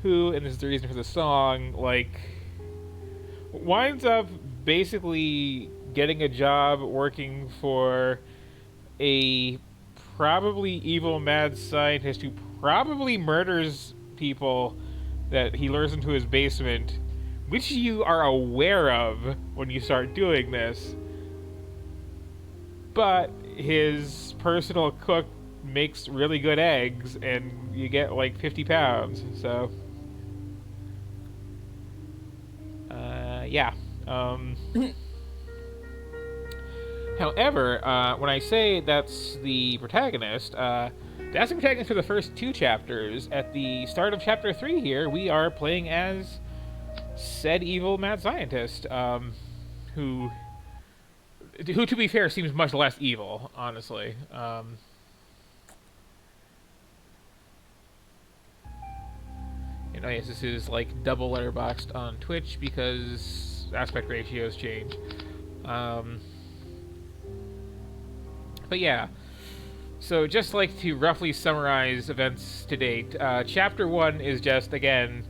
who, and this is the reason for the song, like, winds up basically getting a job working for a probably evil mad scientist who probably murders people that he lures into his basement, which you are aware of when you start doing this. But his personal cook makes really good eggs, and you get like 50 pounds. So, yeah. However, when I say that's the protagonist, that's the protagonist for the first two chapters. At the start of chapter 3 here, we are playing as said evil mad scientist, who, to be fair, seems much less evil, honestly. Yes, this is like double letterboxed on Twitch because aspect ratios change. But yeah, so just like to roughly summarize events to date, chapter 1 is just, again,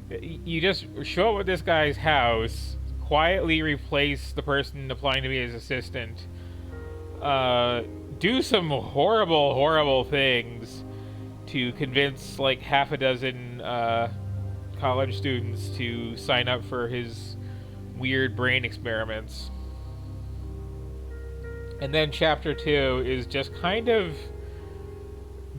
you just show up at this guy's house, quietly replace the person applying to be his assistant, do some horrible, horrible things to convince like half a dozen college students to sign up for his weird brain experiments. And then chapter 2 is just kind of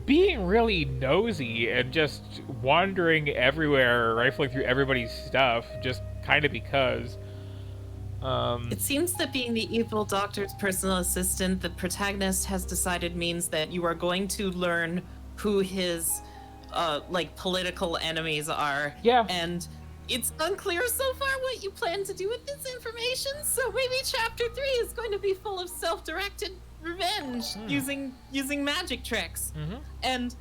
being really nosy and just wandering everywhere, rifling through everybody's stuff, just kind of because. It seems that being the evil doctor's personal assistant, the protagonist has decided means that you are going to learn who his like political enemies are. Yeah. And it's unclear so far what you plan to do with this information, so maybe chapter 3 is going to be full of self-directed revenge using magic tricks. And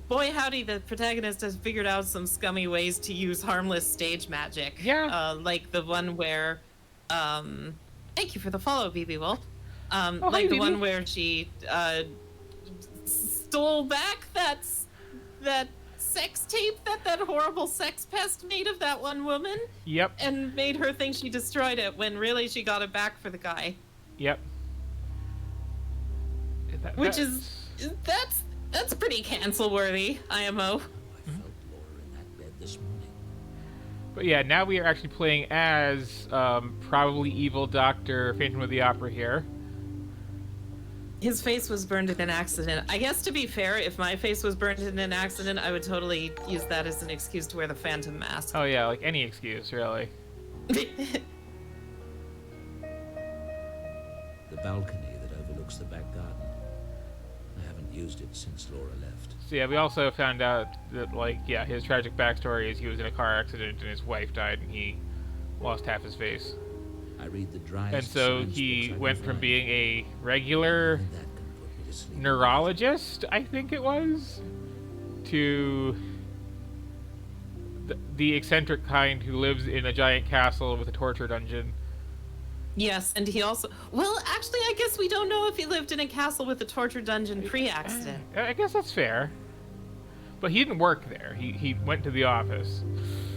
boy howdy, the protagonist has figured out some scummy ways to use harmless stage magic. Yeah. Like the one where thank you for the follow, BB Wolf. Oh, like hi, the BB. one where she stole back that sex tape that horrible sex pest made of that one woman. Yep. And made her think she destroyed it when really she got it back for the guy. Yep. Which is that's pretty cancel worthy, IMO. I felt Laura in that bed this morning. But yeah, now we are actually playing as probably evil Dr. Phantom of the Opera here. His face was burned in an accident. I guess, to be fair, if my face was burned in an accident, I would totally use that as an excuse to wear the Phantom mask. Oh yeah, like any excuse, really. The balcony that overlooks the back garden. I haven't used it since Laura left. So yeah, we also found out that, like, yeah, his tragic backstory is he was in a car accident and his wife died and he lost half his face. I read the driest And so science he books I went can from find. being a regular And that can put me to sleep. neurologist, I think it was, to the eccentric kind who lives in a giant castle with a torture dungeon. Yes, and he also... Well, actually, I guess we don't know if he lived in a castle with a torture dungeon pre-accident. I guess that's fair. But he didn't work there. He went to the office.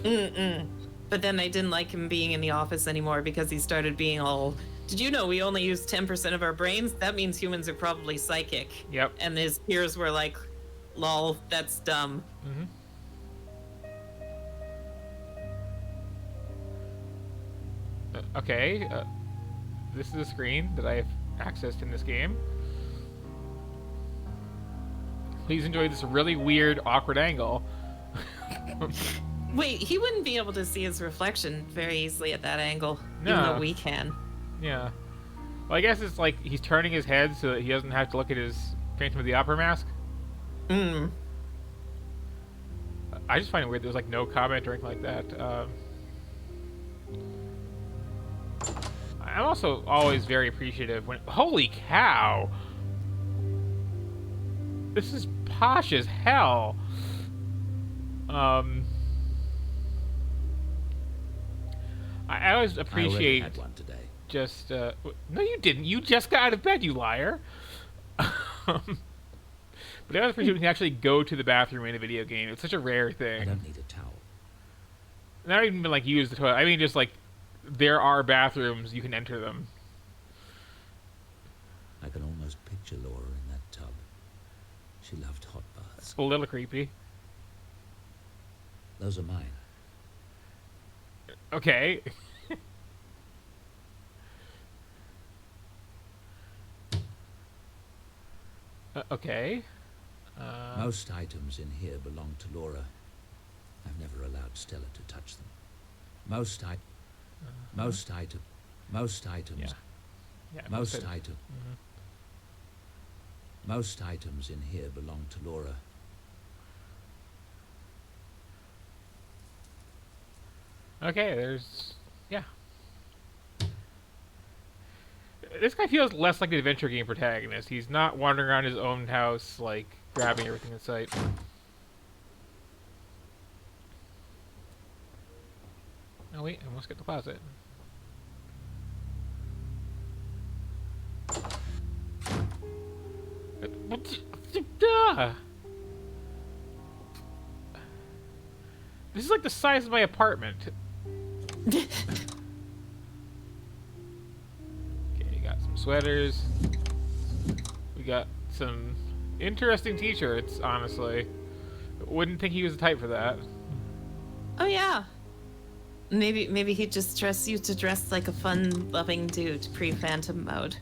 But then they didn't like him being in the office anymore because he started being all... Did you know we only use 10% of our brains? That means humans are probably psychic. Yep. And his peers were like, lol, that's dumb. Okay. This is a screen that I have accessed in this game. Please enjoy this really weird, awkward angle. Wait, he wouldn't be able to see his reflection very easily at that angle, even No. though we can. Yeah. Well, I guess it's like he's turning his head so that he doesn't have to look at his Phantom of the Opera mask. I just find it weird there's like no comment or anything like that. I'm also always very appreciative when... Holy cow! This is posh as hell. I always I already appreciate had one today. just... No, you didn't. You just got out of bed, you liar. But the other person who can actually go to the bathroom in a video game. It's such a rare I thing. don't need a towel. Not even like use the toilet. I mean, just like there are bathrooms, you can enter them. I can almost picture Laura in that tub. She loved hot baths. It's a little creepy. Those are mine. Okay. Okay. Most items in here belong to Laura. I've never allowed Stella to touch them. Most items. Yeah. Most it- items. Mhm. Most items in here belong to Laura. Okay, there's... Yeah. This guy feels less like an adventure game protagonist. He's not wandering around his own house, like, grabbing everything in sight. Oh wait, I almost get the closet. Duh! This is like the size of my apartment. Okay, you got some sweaters. We got some interesting t-shirts, honestly. Wouldn't think he was the type for that. Oh yeah. Maybe he'd just dress you to dress like a fun-loving dude pre-Phantom mode.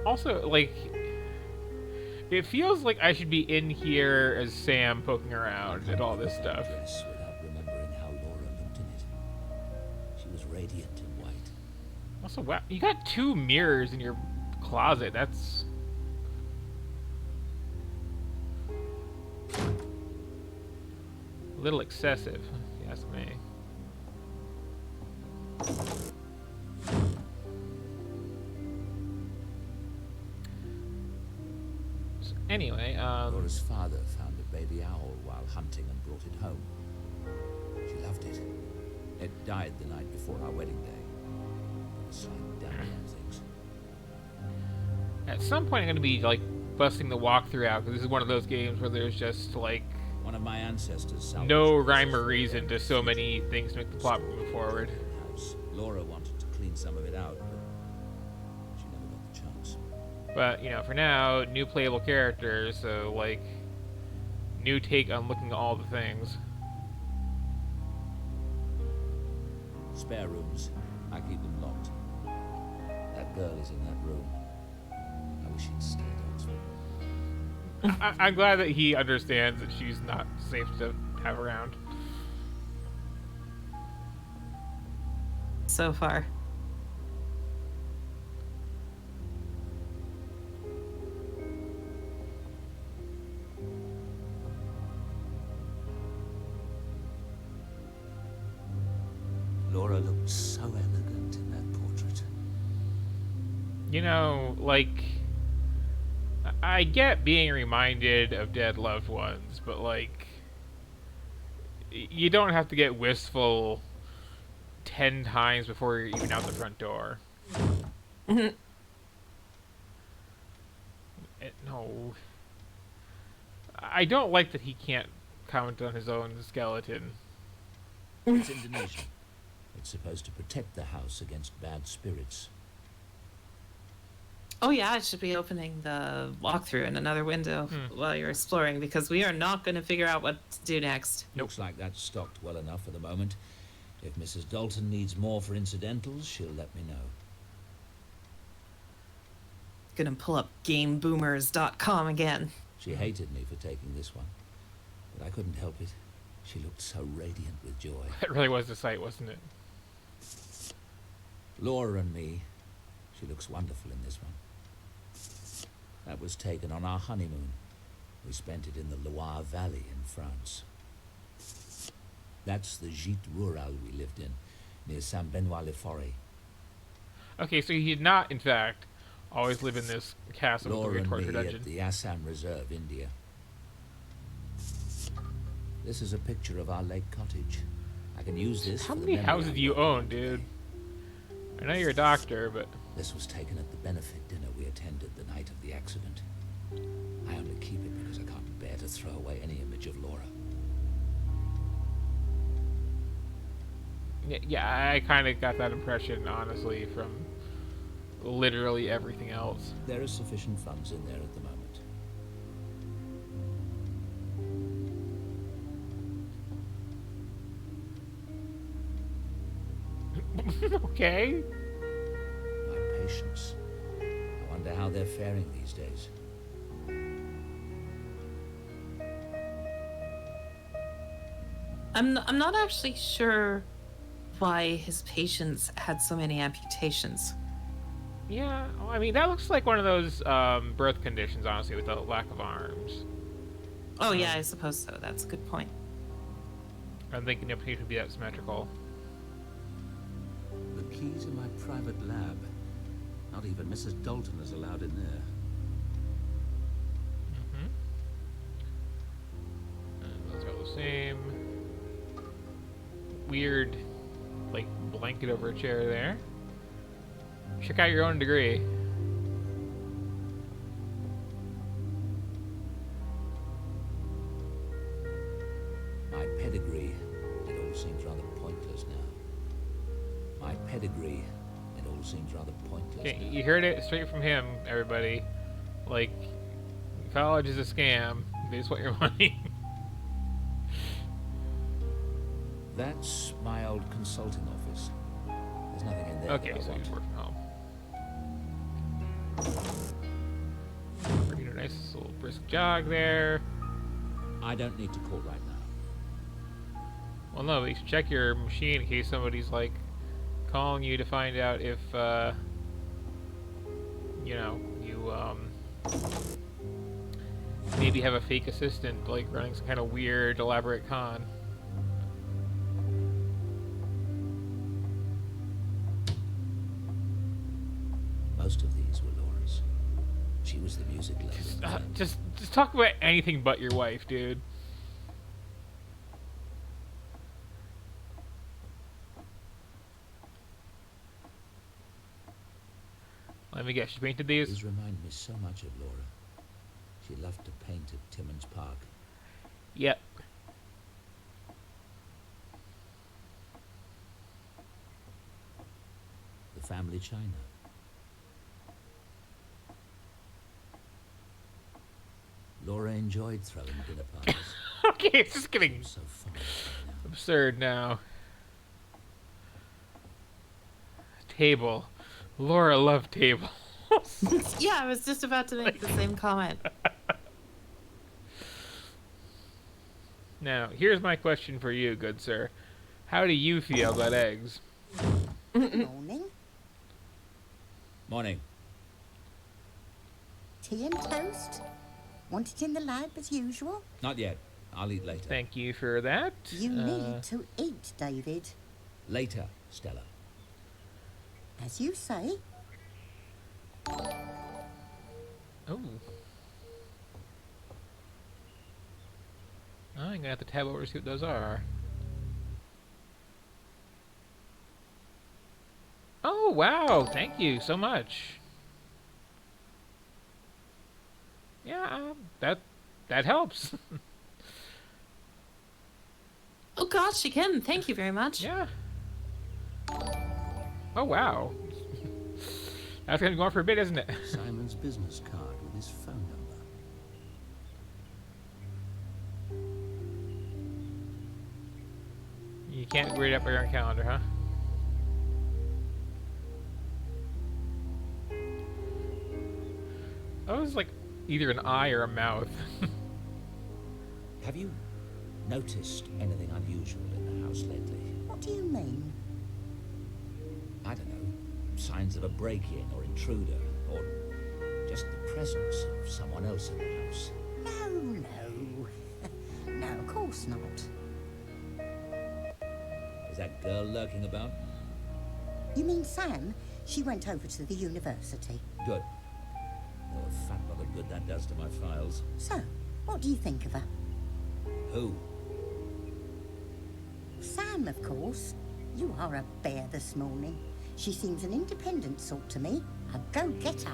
Also, like, it feels like I should be in here as Sam poking around at all this stuff. Dress without remembering how Laura looked in it. She was radiant in white. Also, wow, you got 2 mirrors in your closet. That's... a little excessive, if you ask me. So anyway, Laura's father found a baby owl while hunting and brought it home. She loved it. It died the night before our wedding day. There was slight damage on things. at some point I'm going to be, like, busting the walkthrough out, because this is one of those games where there's just, like, One of my ancestors salvaged no pieces rhyme or of reason to so many things to make the plot move forward. house. Laura wanted to clean some of it out, but she never got the chance. But, you know, for now, new playable characters, so, like, new take on looking at all the things. Spare rooms. I keep them locked. That girl is in that room. I wish she'd stayed at Oxford. I'm glad that he understands that she's not safe to have around. So far. Laura looked so elegant in that portrait. You know, like, I get being reminded of dead loved ones, but, like, you don't have to get wistful 10 times before you're even out the front door. No. I don't like that he can't comment on his own skeleton. It's Indonesian. It's supposed to protect the house against bad spirits. Oh yeah, I should be opening the walkthrough in another window while you're exploring, because we are not going to figure out what to do next. Looks like that's stocked well enough for the moment. If Mrs. Dalton needs more for incidentals, she'll let me know. Gonna pull up GameBoomers.com again. She hated me for taking this one, but I couldn't help it. She looked so radiant with joy. That really was the sight, wasn't it? Laura and me. She looks wonderful in this one. That was taken on our honeymoon. We spent it in the Loire Valley in France. That's the Gîte Rural we lived in, near Saint-Benoît-le-Forêt. Okay, so he did not, in fact, always live in this castle with Laura the and torture me dungeon. at the Assam Reserve, India. This is a picture of our lake cottage. I can use this How for the many memory houses do you album own, dude? I know you're a doctor, but This was taken at the benefit dinner we attended the night of the accident. I only keep it because I can't bear to throw away any image of Laura. yeah, I kind of got that impression, honestly, from literally everything else. There are sufficient funds in there at the moment. Okay. My patients. I wonder how they're faring these days. I'm not actually sure why his patients had so many amputations. Yeah, well, I mean, that looks like one of those birth conditions, honestly, with the lack of arms. Oh yeah, I suppose so. That's a good point. I'm thinking the patient would be that symmetrical. The keys in my private lab. Not even Mrs. Dalton is allowed in there. And those are the same. Weird, like, blanket over a chair there. Check out your own degree. My pedigree, it all seems rather pointless now. My pedigree, it all seems rather pointless Okay, now. you heard it straight from him, everybody. Like, college is a scam. They just want your money. That's my old consulting office. There's nothing in there Okay, that I so want. you work from home. Pretty nice little brisk jog there. I don't need to call right now. Well, no, you should check your machine in case somebody's, like, calling you to find out if, you know, you, maybe have a fake assistant, like, running some kind of weird, elaborate con. Most of these were Laura's. She was the music lover. Just talk about anything but your wife, dude. Let me guess, she painted these? These remind me so much of Laura. She loved to paint at Timmins Park. Yep. The family china. Laura enjoyed throwing dinner parties. Okay, it's just getting So fond of her now. absurd now. Table. Laura loved table. Yeah, I was just about to make the same comment. Now, here's my question for you, good sir. How do you feel about eggs? Morning. Morning. Tea and toast. Want it in the lab as usual? Not yet. I'll eat later. Thank you for that. You need to eat, David. Later, Stella. As you say. Oh. I'm gonna have to tab over to see what those are. Oh, wow. Thank you so much. Yeah, that helps. Oh gosh, again, thank you very much. Yeah. Oh, wow. That's gonna go on for a bit, isn't it? Simon's business card with his phone number. You can't read it up on your own calendar, huh? That was like either an eye or a mouth. Have you noticed anything unusual in the house lately? What do you mean? I don't know. Signs of a break-in or intruder, or just the presence of someone else in the house. No, no. No, of course not. Is that girl lurking about? You mean Sam? She went over to the university. Good. Oh, a fat lot of good that does to my files. So, what do you think of her? Who? Sam, of course. You are a bear this morning. She seems an independent sort to me. A go-getter.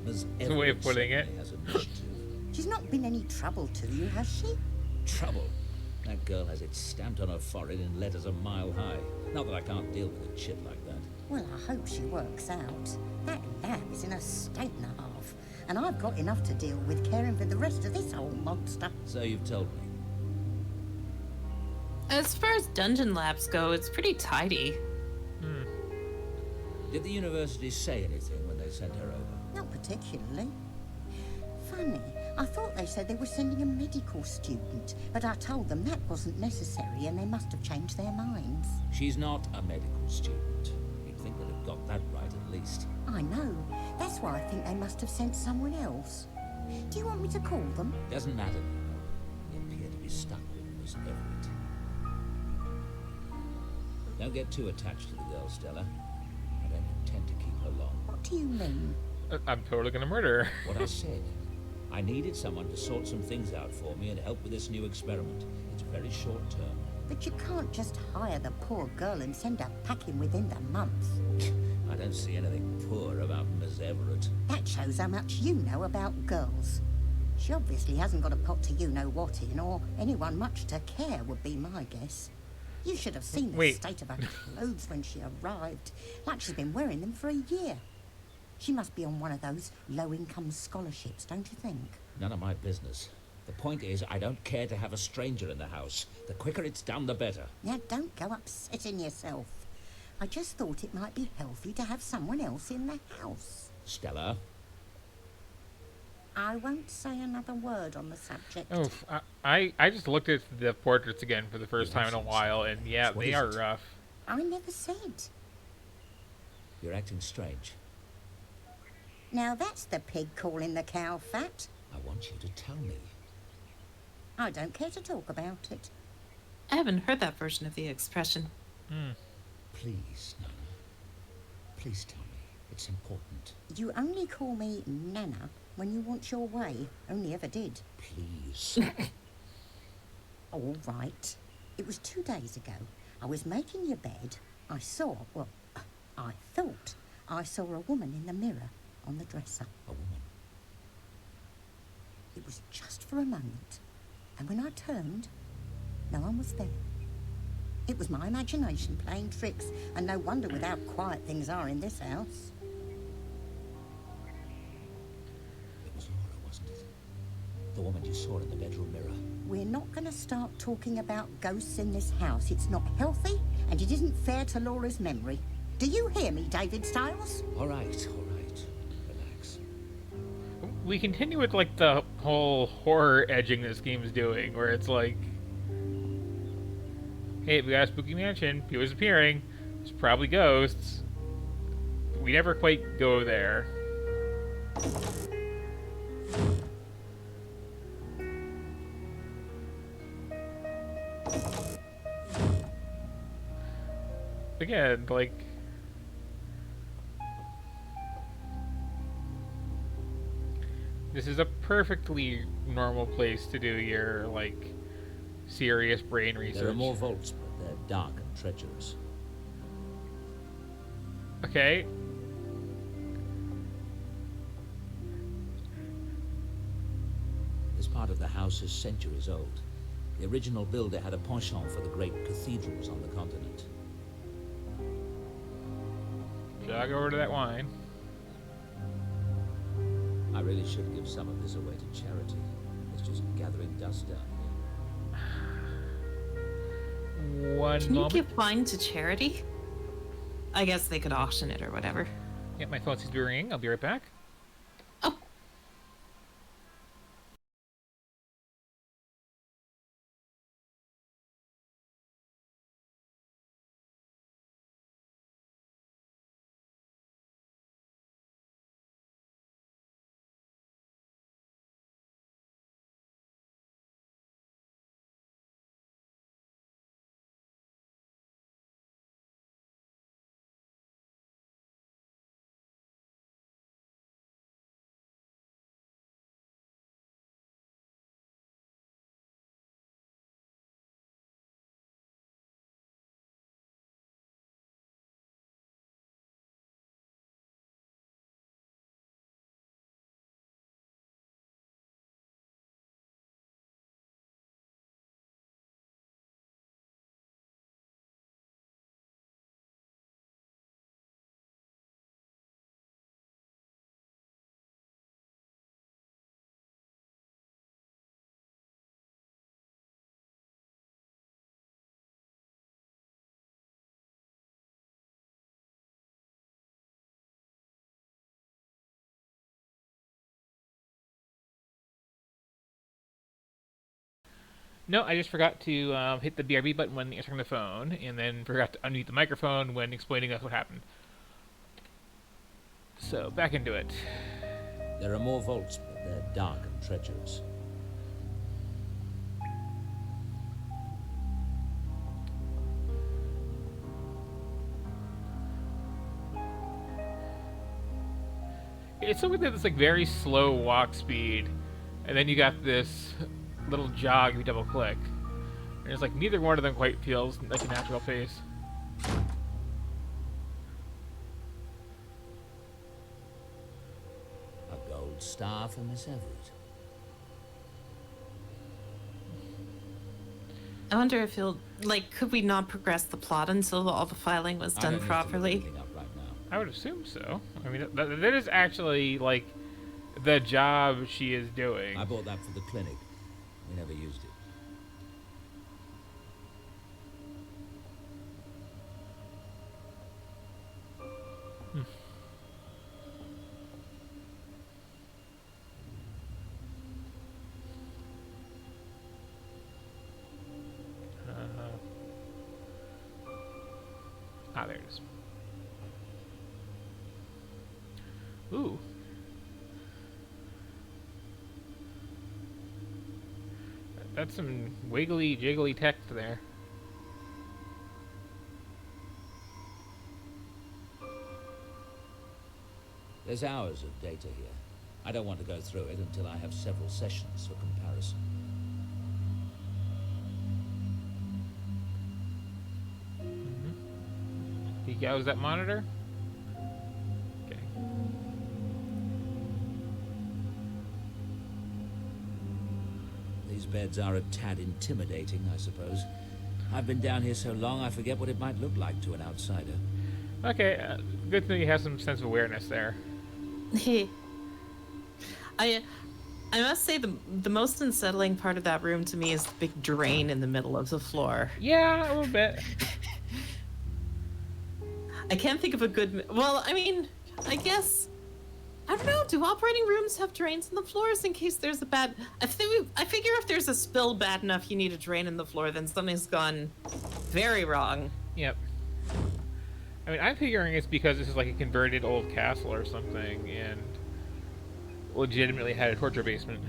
Ms. It's a way of Everett putting it. certainly has initiative. She's not been any trouble to you, has she? Trouble. That girl has it stamped on her forehead in letters a mile high. Not that I can't deal with a chip like that. Well, I hope she works out. That lab is in a state and a half, and I've got enough to deal with caring for the rest of this old monster. So you've told me. As far as dungeon labs go, it's pretty tidy. Did the university say anything when they sent her over? Not particularly. Funny, I thought they said they were sending a medical student, but I told them that wasn't necessary and they must have changed their minds. She's not a medical student. You'd think they'd have got that right at least. I know. That's why I think they must have sent someone else. Do you want me to call them? Doesn't matter now. You appear to be stuck with Miss Everett. Don't get too attached to the girl, Stella. I don't intend to keep her long. What do you mean? I'm totally gonna murder her. What I said. I needed someone to sort some things out for me and help with this new experiment. It's very short term. But you can't just hire the poor girl and send her packing within the month. I don't see anything poor about Miss Everett. That shows how much you know about girls. She obviously hasn't got a pot to you-know-what in, or anyone much to care would be my guess. You should have seen the Wait. state of her clothes when she arrived, like she's been wearing them for a year. She must be on one of those low-income scholarships, don't you think? None of my business. The point is, I don't care to have a stranger in the house. The quicker it's done, the better. Now, don't go upsetting yourself. I just thought it might be healthy to have someone else in the house. Stella? I won't say another word on the subject. Oh, I just looked at the portraits again for the first time in a Yes, while, and yeah, what they is are it? rough. I never said. You're acting strange. Now that's the pig calling the cow fat. I want you to tell me. I don't care to talk about it. I haven't heard that version of the expression. Please, Nana. Please tell me. It's important. You only call me Nana when you want your way. Only ever did. Please. All right. It was 2 days ago. I was making your bed. I thought I saw a woman in the mirror on the dresser. A woman. It was just for a moment. And when I turned, no one was there. It was my imagination playing tricks, and no wonder with how quiet things are in this house. It was Laura, wasn't it? The woman you saw in the bedroom mirror. We're not going to start talking about ghosts in this house. It's not healthy, and it isn't fair to Laura's memory. Do you hear me, David Stiles? All right, all right. Relax. We continue with like the whole horror edging this game is doing, where it's like, hey, we got a spooky mansion, people disappearing, there's probably ghosts. We never quite go there. Again, like, this is a perfectly normal place to do your, like, serious brain research. There are more vaults, but they're dark and treacherous. Okay. This part of the house is centuries old. The original builder had a penchant for the great cathedrals on the continent. Jog over to that wine. I really should give some of this away to charity. It's just gathering dust down here. One Can you moment. give wine to charity? I guess they could auction it or whatever. Yeah, my phone seems to be ringing. I'll be right back. No, I just forgot to hit the BRB button when answering the phone, and then forgot to unmute the microphone when explaining us what happened. So, back into it. There are more vaults, but they're dark and treacherous. It's something that's like very slow walk speed, and then you got this little jog if you double click. And it's like neither one of them quite feels like a natural pace. A gold star for Miss Everett. I wonder if he'll like. Could we not progress the plot until all the filing was I done don't need to look properly? anything up right now. I would assume so. I mean, that is actually like the job she is doing. I bought that for the clinic. We never used it. There it is. Ooh. That's some wiggly jiggly text there. There's hours of data here. I don't want to go through it until I have several sessions for comparison. He goes that monitor? Okay. These beds are a tad intimidating, I suppose. I've been down here so long I forget what it might look like to an outsider. Okay, good thing you have some sense of awareness there. I must say the most unsettling part of that room to me is the big drain in the middle of the floor. Yeah, a little bit. I can't think of a good. Well, I mean, I guess I don't know. Do operating rooms have drains in the floors in case there's a bad? I figure if there's a spill bad enough, you need a drain in the floor, then something's gone very wrong. Yep. I mean, I'm figuring it's because this is like a converted old castle or something, and legitimately had a torture basement.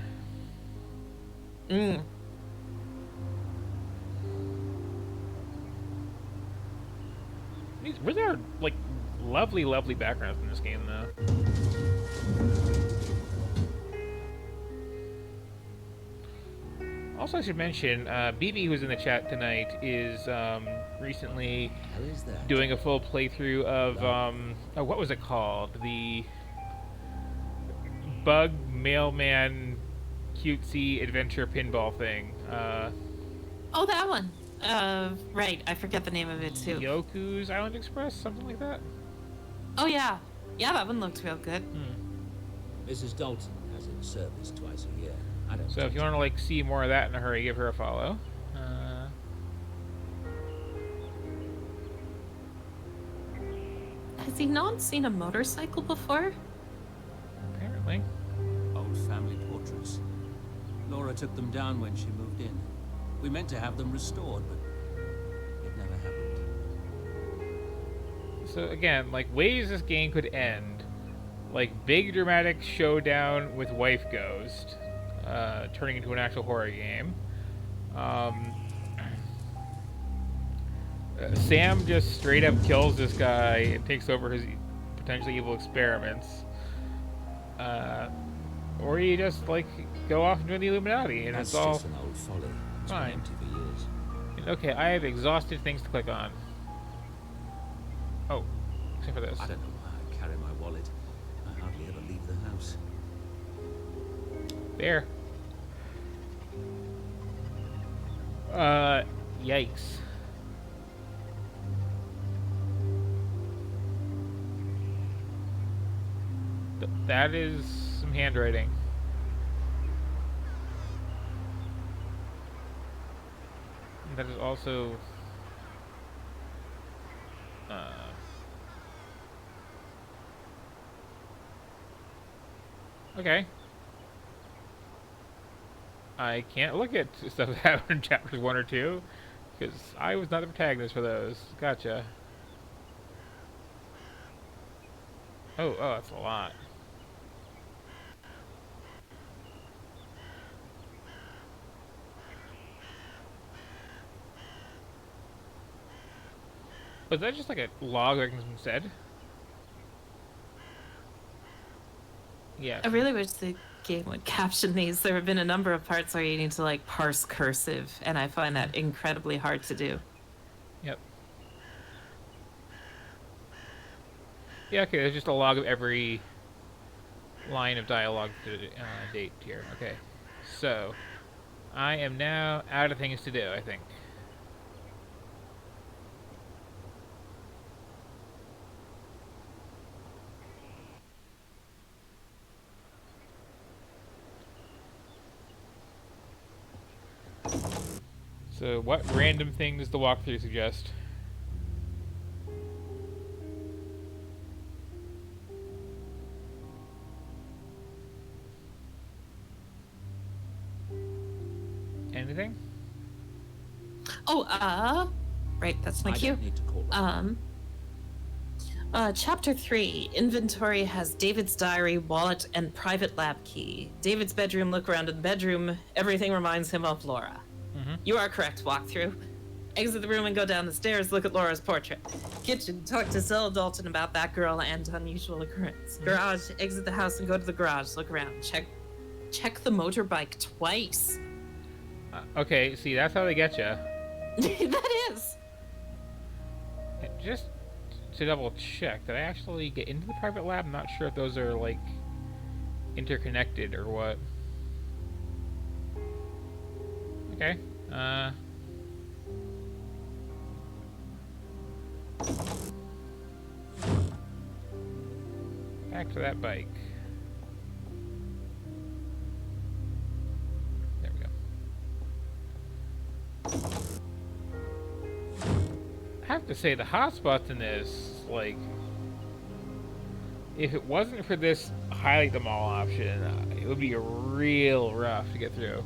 Mm. Were there like lovely, lovely backgrounds in this game, though? Also, I should mention, BB, who's in the chat tonight, is recently How is that? doing a full playthrough of oh, what was it called? The Bug Mailman cutesy adventure pinball thing. Oh, that one. Right. I forget the name of it too. Yoku's Island Express, something like that. Oh yeah, yeah, that one looked real good. Mrs. Dalton has it serviced twice a year. I don't. So if you want to like see more of that in a hurry, give her a follow. Has he not seen a motorcycle before? Apparently. Old family portraits. Laura took them down when she moved in. We meant to have them restored, but it never happened. So again, like ways this game could end, like big dramatic showdown with wife ghost, turning into an actual horror game. Sam just straight up kills this guy and takes over his potentially evil experiments. Or you just like go off and join the Illuminati, and That's it's all just an old folly. It's been fine. empty for years. Okay, I have exhausted things to click on. Oh, except for this. I don't know why I carry my wallet. I hardly ever leave the house. There. Yikes. That is some handwriting. That is also... Okay. I can't look at stuff that happened in chapters 1 or 2 because I was not the protagonist for those. Gotcha. Oh, that's a lot. Was that just like a log like someone said? Yeah. I really wish the game would caption these. There have been a number of parts where you need to like parse cursive, and I find that incredibly hard to do. Yep. Yeah, okay, there's just a log of every line of dialogue to date here. Okay. So, I am now out of things to do, I think. So, what random thing does the walkthrough suggest? Anything? Oh, right, that's my I cue. don't need to call them. Chapter 3. Inventory has David's diary, wallet, and private lab key. David's bedroom, look around in the bedroom. Everything reminds him of Laura. You are correct, walkthrough. Exit the room and go down the stairs, look at Laura's portrait. Kitchen, talk to Stella Dalton about that girl and unusual occurrence. Garage, exit the house and go to the garage, look around. Check the motorbike twice. Okay, see, that's how they get you. That is. Just to double check, did I actually get into the private lab? I'm not sure if those are, like, interconnected or what. Okay, back to that bike. There we go. I have to say, the hotspots in this, like, if it wasn't for this highlight them all option, it would be real rough to get through.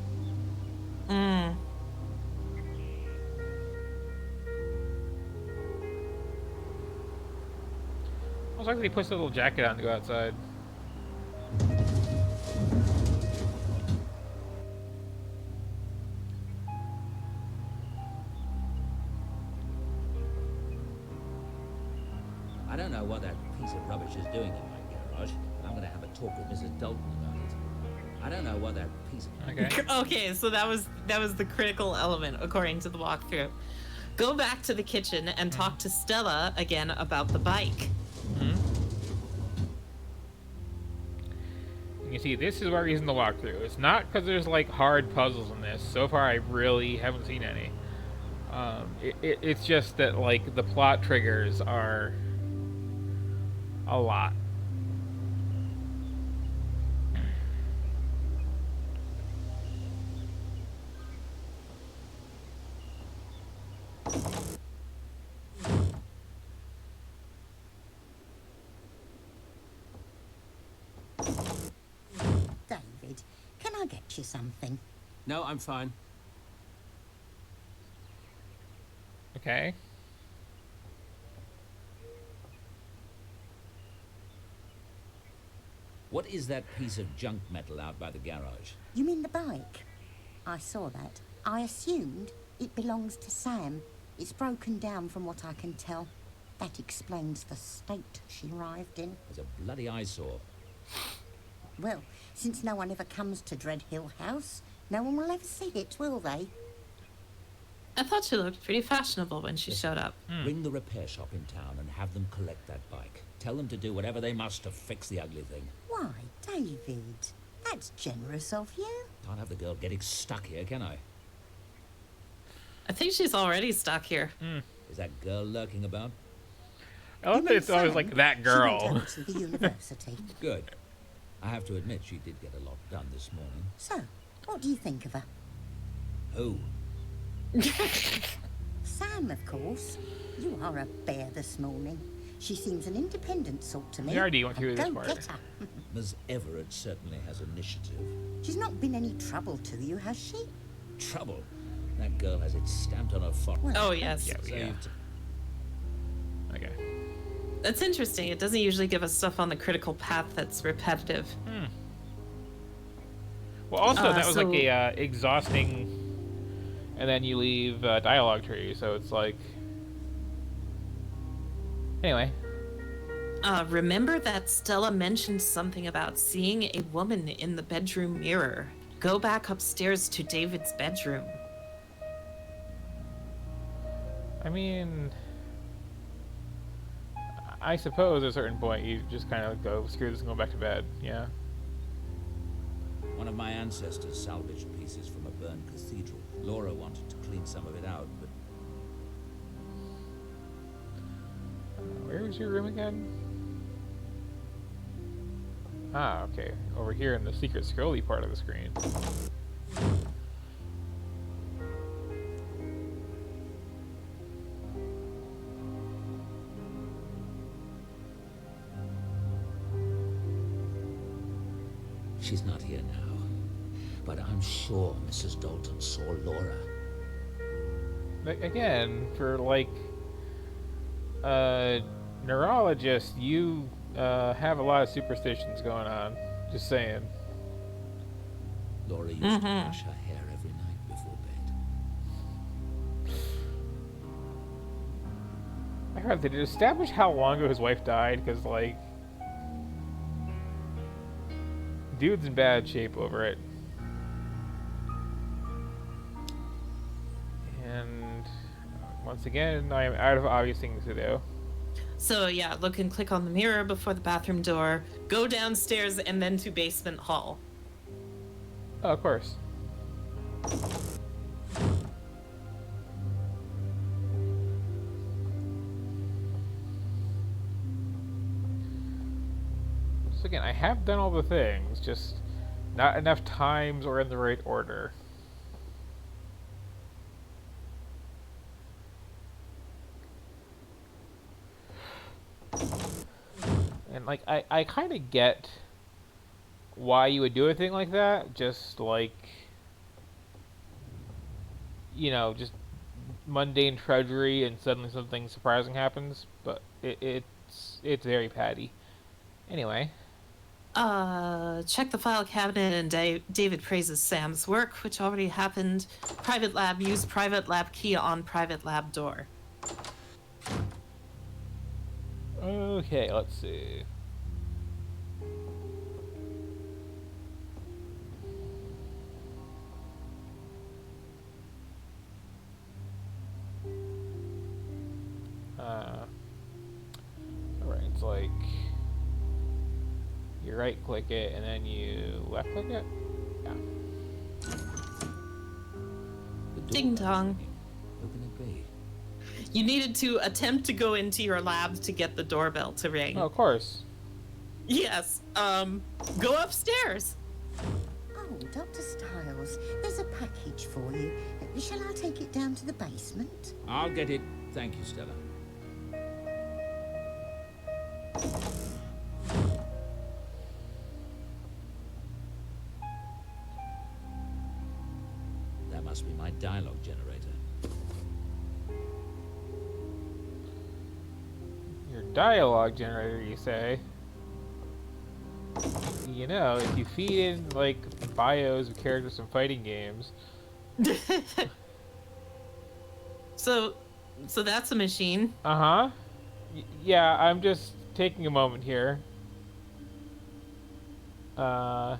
Most likely he puts a little jacket on to go outside. I don't know what that piece of rubbish is doing in my garage, but I'm going to have a talk with Mrs. Dalton about it. I don't know what that piece of... Okay. Okay, so that was the critical element according to the walkthrough. Go back to the kitchen and talk to Stella again about the bike. You can see, this is where he's in the walkthrough. It's not because there's, like, hard puzzles in this. So far, I really haven't seen any. It's just that, like, the plot triggers are a lot. David, can I get you something? No, I'm fine. Okay. What is that piece of junk metal out by the garage? You mean the bike? I saw that. I assumed it belongs to Sam. It's broken down from what I can tell. That explains the state she arrived in. There's a bloody eyesore. Well, since no one ever comes to Dread Hill House, no one will ever see it, will they? I thought she looked pretty fashionable when she showed up. Ring the repair shop in town and have them collect that bike. Tell them to do whatever they must to fix the ugly thing. Why, David? That's generous of you. Can't have the girl getting stuck here, can I? I think she's already stuck here. Is that girl lurking about? I love that it's always like that She girl. went over to the university. Good. I have to admit she did get a lot done this morning. So, what do you think of her? Who? Sam, of course. You are a bear this morning. She seems an independent sort to me. We already went through And this go part. get her. Ms. Everett certainly has initiative. She's not been any trouble to you, has she? Trouble. That girl has it stamped on her forehead. Well, Oh yes. Yeah, So yeah. you've t- Okay. That's interesting. It doesn't usually give us stuff on the critical path that's repetitive. Well, also that was so- like a exhausting, and then you leave dialogue tree, so it's like. Anyway, Remember that Stella mentioned something about seeing a woman in the bedroom mirror. Go back upstairs to David's bedroom. I mean, I suppose at a certain point you just kind of go, screw this and go back to bed. Yeah. One of my ancestors salvaged pieces from a burned cathedral. Laura wanted to clean some of it out, but Where was your room again? Ah, okay. Over here in the secret scrolly part of the screen. she's not here now. But I'm sure Mrs. Dalton saw Laura. Again, for like a neurologist, you have a lot of superstitions going on. Just saying. Laura used to brush her hair every night before bed. I heard they did establish how long ago his wife died, because like, dude's in bad shape over it. And once again, I am out of obvious things to do. So yeah, look and click on the mirror before the bathroom door, go downstairs and then to basement hall. Oh, of course. So again, I have done all the things, just not enough times or in the right order. And like, I kind of get why you would do a thing like that, just like, you know, just mundane trudgery and suddenly something surprising happens, but it's very Patty. Anyway, Check the file cabinet and David praises Sam's work, which already happened. Private lab, use private lab key on private lab door. okay, let's see. Alright, it's like you right click it and then you left click it? Yeah. The door Ding dong. Who can it be? You needed to attempt to go into your lab to get the doorbell to ring. Oh, of course. Yes. Go upstairs. Oh, Dr. Stiles, there's a package for you. Shall I take it down to the basement? I'll get it. Thank you, Stella. That must be my dialogue generator. Your dialogue generator, you say? You know, if you feed in, like, bios of characters from fighting games... So that's a machine. Uh-huh. Yeah, I'm just taking a moment here. Oh,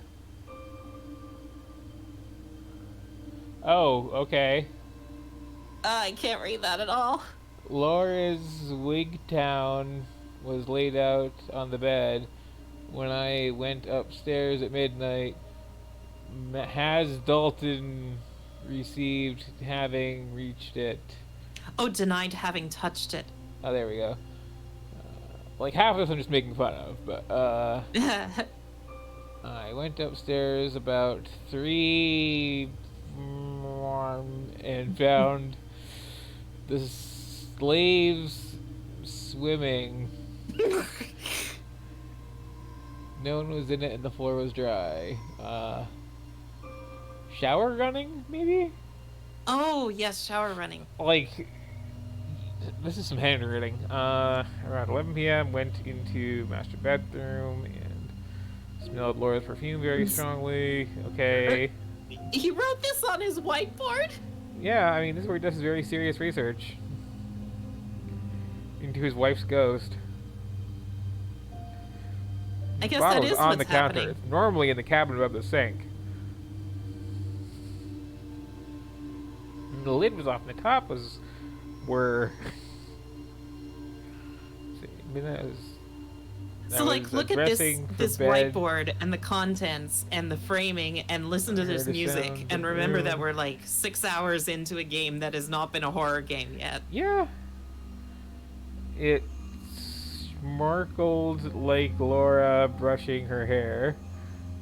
okay. I can't read that at all. Laura's Wigtown was laid out on the bed. When I went upstairs at midnight, has Dalton received having reached it? Oh, denied having touched it. Oh, there we go. Like, half of this I'm just making fun of, but, I went upstairs about 3 and found the slaves swimming No one was in it and the floor was dry. Shower running, maybe? Oh, yes, shower running. Like, this is some handwriting. Around 11 p.m., went into master bedroom and smelled Laura's perfume very strongly. Okay. He wrote this on his whiteboard? Yeah, I mean, this is where he does his very serious research into his wife's ghost. I guess Bottle's that is on what's the counter. happening. It's normally in the cabinet above the sink. And the lid was off, and the top were. I mean, So, like, look at this bed. whiteboard and the contents and the framing, and listen to this Hear the music, sounds and of remember room. that we're like 6 hours into a game that has not been a horror game yet. Yeah. It sparkled like Laura brushing her hair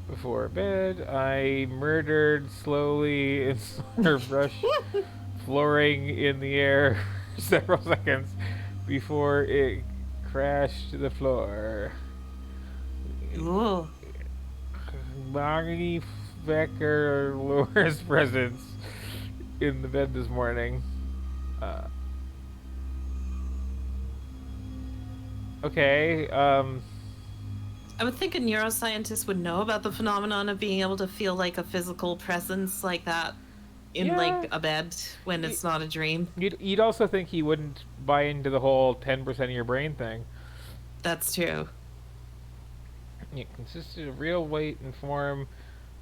before bed. I murdered slowly and saw her brush flooring in the air for several seconds before it crashed to the floor. Ooh. Magni Becker Laura's presence in the bed this morning. Okay, I would think a neuroscientist would know about the phenomenon of being able to feel like a physical presence like that in Yeah. like a bed when it's not a dream. you'd also think he wouldn't buy into the whole 10% of your brain thing. That's true. It consisted of real weight and form.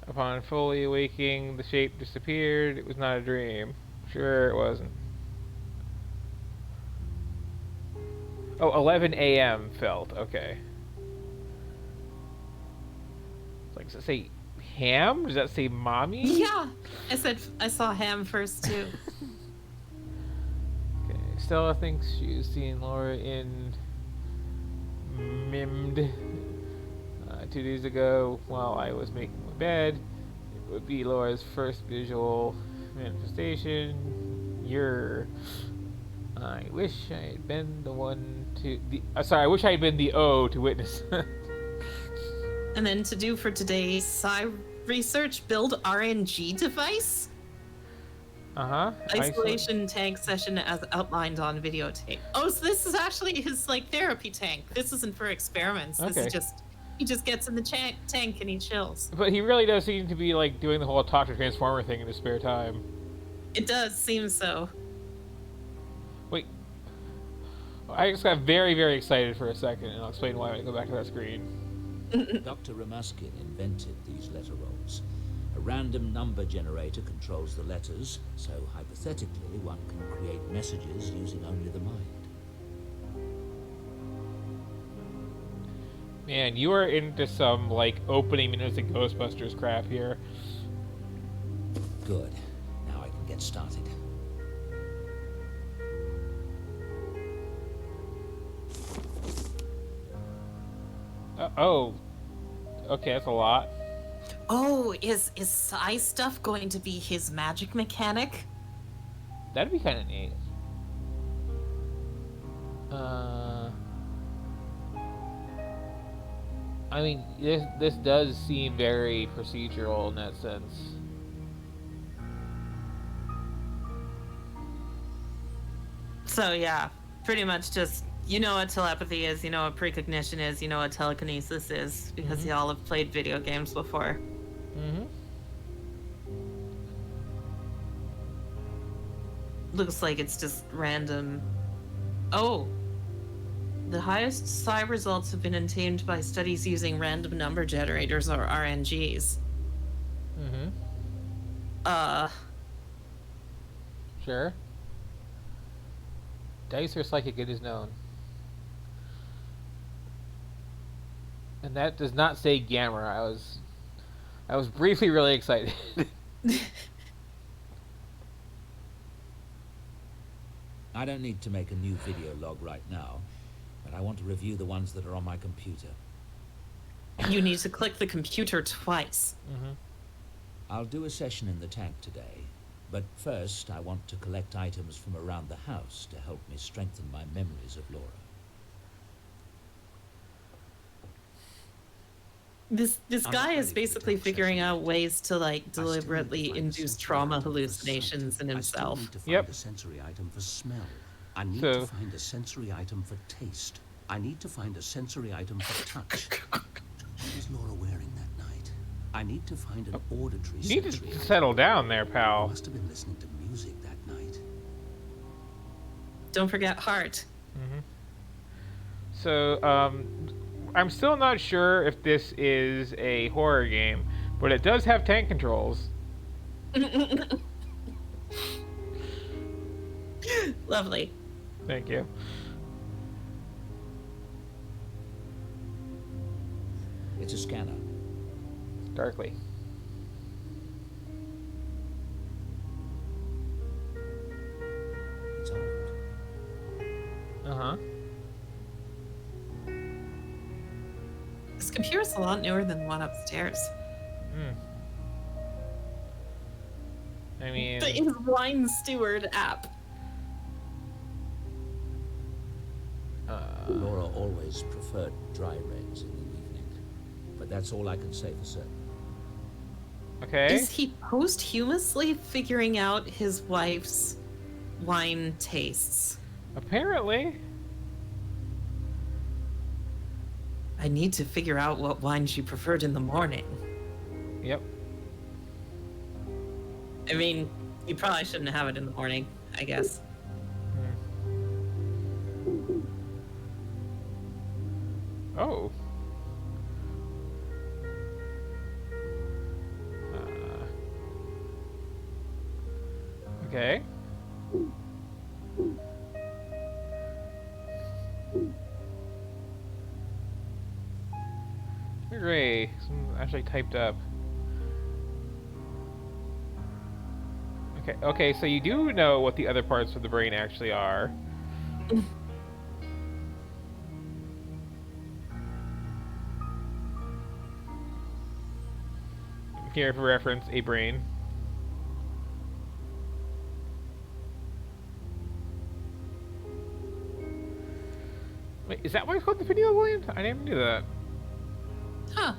Upon fully awaking, the shape disappeared. It was not a dream. Sure, it wasn't. Oh, 11 a.m. felt. Okay. Like, does that say ham? Does that say mommy? Yeah. I saw Ham first too. Okay. Stella thinks she's seen Laura in Mimmed 2 days ago while I was making my bed. It would be Laura's first visual manifestation. I wish I had been the one to I wish I had been the O to witness. And then to do for today's sci research, build RNG device. Uh-huh. Isolation tank session as outlined on videotape. Oh, so this is actually his like therapy tank. This isn't for experiments. This Okay. is just he just gets in the tank and he chills. But he really does seem to be like doing the whole talk to Transformer thing in his spare time. It does seem so. Wait. I just got very, very excited for a second, and I'll explain why when I go back to that screen. Dr. Ramuskin invented these letter rolls. A random number generator controls the letters, so hypothetically one can create messages using only the mind. Man, you are into some, like, opening minutes of Ghostbusters crap here. Good. Now I can get started. Oh. Okay, that's a lot. Oh, is Psy stuff going to be his magic mechanic? That'd be kind of neat. I mean, this does seem very procedural in that sense. So yeah, pretty much just you know what telepathy is, you know what precognition is, you know what telekinesis is, because y'all have played video games before. Mm-hmm. Looks like it's just random. Oh. The highest psi results have been obtained by studies using random number generators or RNGs. Mm-hmm. Sure. Dice are psychic, it is known. And that does not say Gamera. I was briefly really excited. I don't need to make a new video log right now, but I want to review the ones that are on my computer. You need to click the computer twice. Mm-hmm. I'll do a session in the tank today, but first I want to collect items from around the house to help me strengthen my memories of Laura. This I'm guy not is ready to basically tell figuring Cecily. out ways to like I still need to deliberately find a induce sensory trauma item for hallucinations sight. in I still himself. need to find Yep. a sensory item for smell. I need So- to find a sensory item for taste. I need to find a sensory item for touch. What was Laura wearing that night? I need to find an auditory You need sensory to item. settle down there, I pal. must have been listening to music that night. Don't forget heart. So, I'm still not sure if this is a horror game, but it does have tank controls. Lovely. Thank you. It's a scanner. Darkly. It's armed. Uh-huh. This computer's a lot newer than the one upstairs. I mean... The Wine Steward app. Laura always preferred dry reds in the evening, but that's all I can say for certain. Okay. Is he posthumously figuring out his wife's wine tastes? Apparently. I need to figure out what wine she preferred in the morning. Yep. I mean, you probably shouldn't have it in the morning, I guess. Oh. Okay. Hooray. Something actually typed up. Okay, so you do know what the other parts of the brain actually are. Here for reference, a brain. Wait, is that why it's called the pineal gland? I didn't do that. Huh.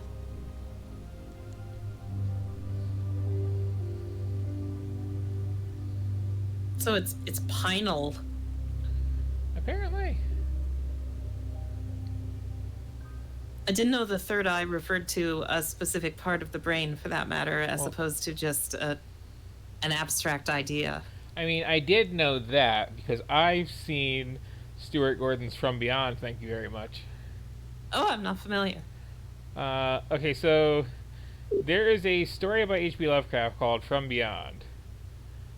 So it's pineal. Apparently. I didn't know the third eye referred to a specific part of the brain, for that matter, as Well- opposed to just an abstract idea. I mean, I did know that because I've seen Stuart Gordon's From Beyond. Thank you very much. Oh, I'm not familiar. Okay, so there is a story about H.P. Lovecraft called From Beyond.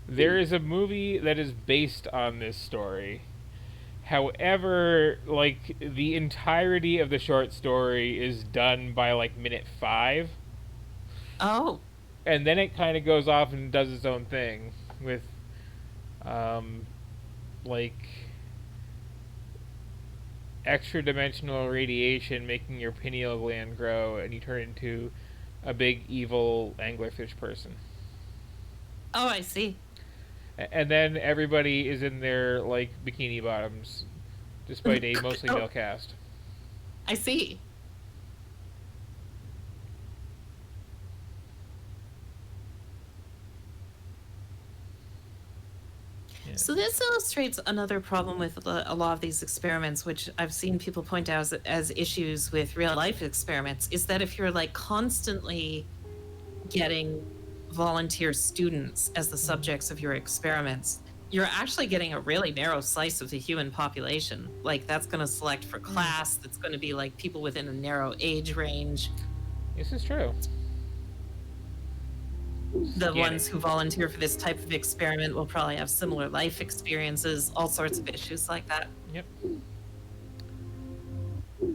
There is a movie that is based on this story. However, like, the entirety of the short story is done by, like, minute 5. Oh, And then it kind of goes off and does its own thing with, like, extra-dimensional radiation making your pineal gland grow, and you turn into a big, evil anglerfish person. oh, I see. And then everybody is in their, like, bikini bottoms, despite a mostly Oh. male cast. I see. Yeah. So this illustrates another problem with a lot of these experiments, which I've seen people point out as issues with real life experiments, is that if you're like constantly getting volunteer students as the subjects of your experiments, you're actually getting a really narrow slice of the human population. Like that's going to select for class, that's going to be like people within a narrow age range. This is true. The Scanning. ones who volunteer for this type of experiment will probably have similar life experiences, all sorts of issues like that. Yep.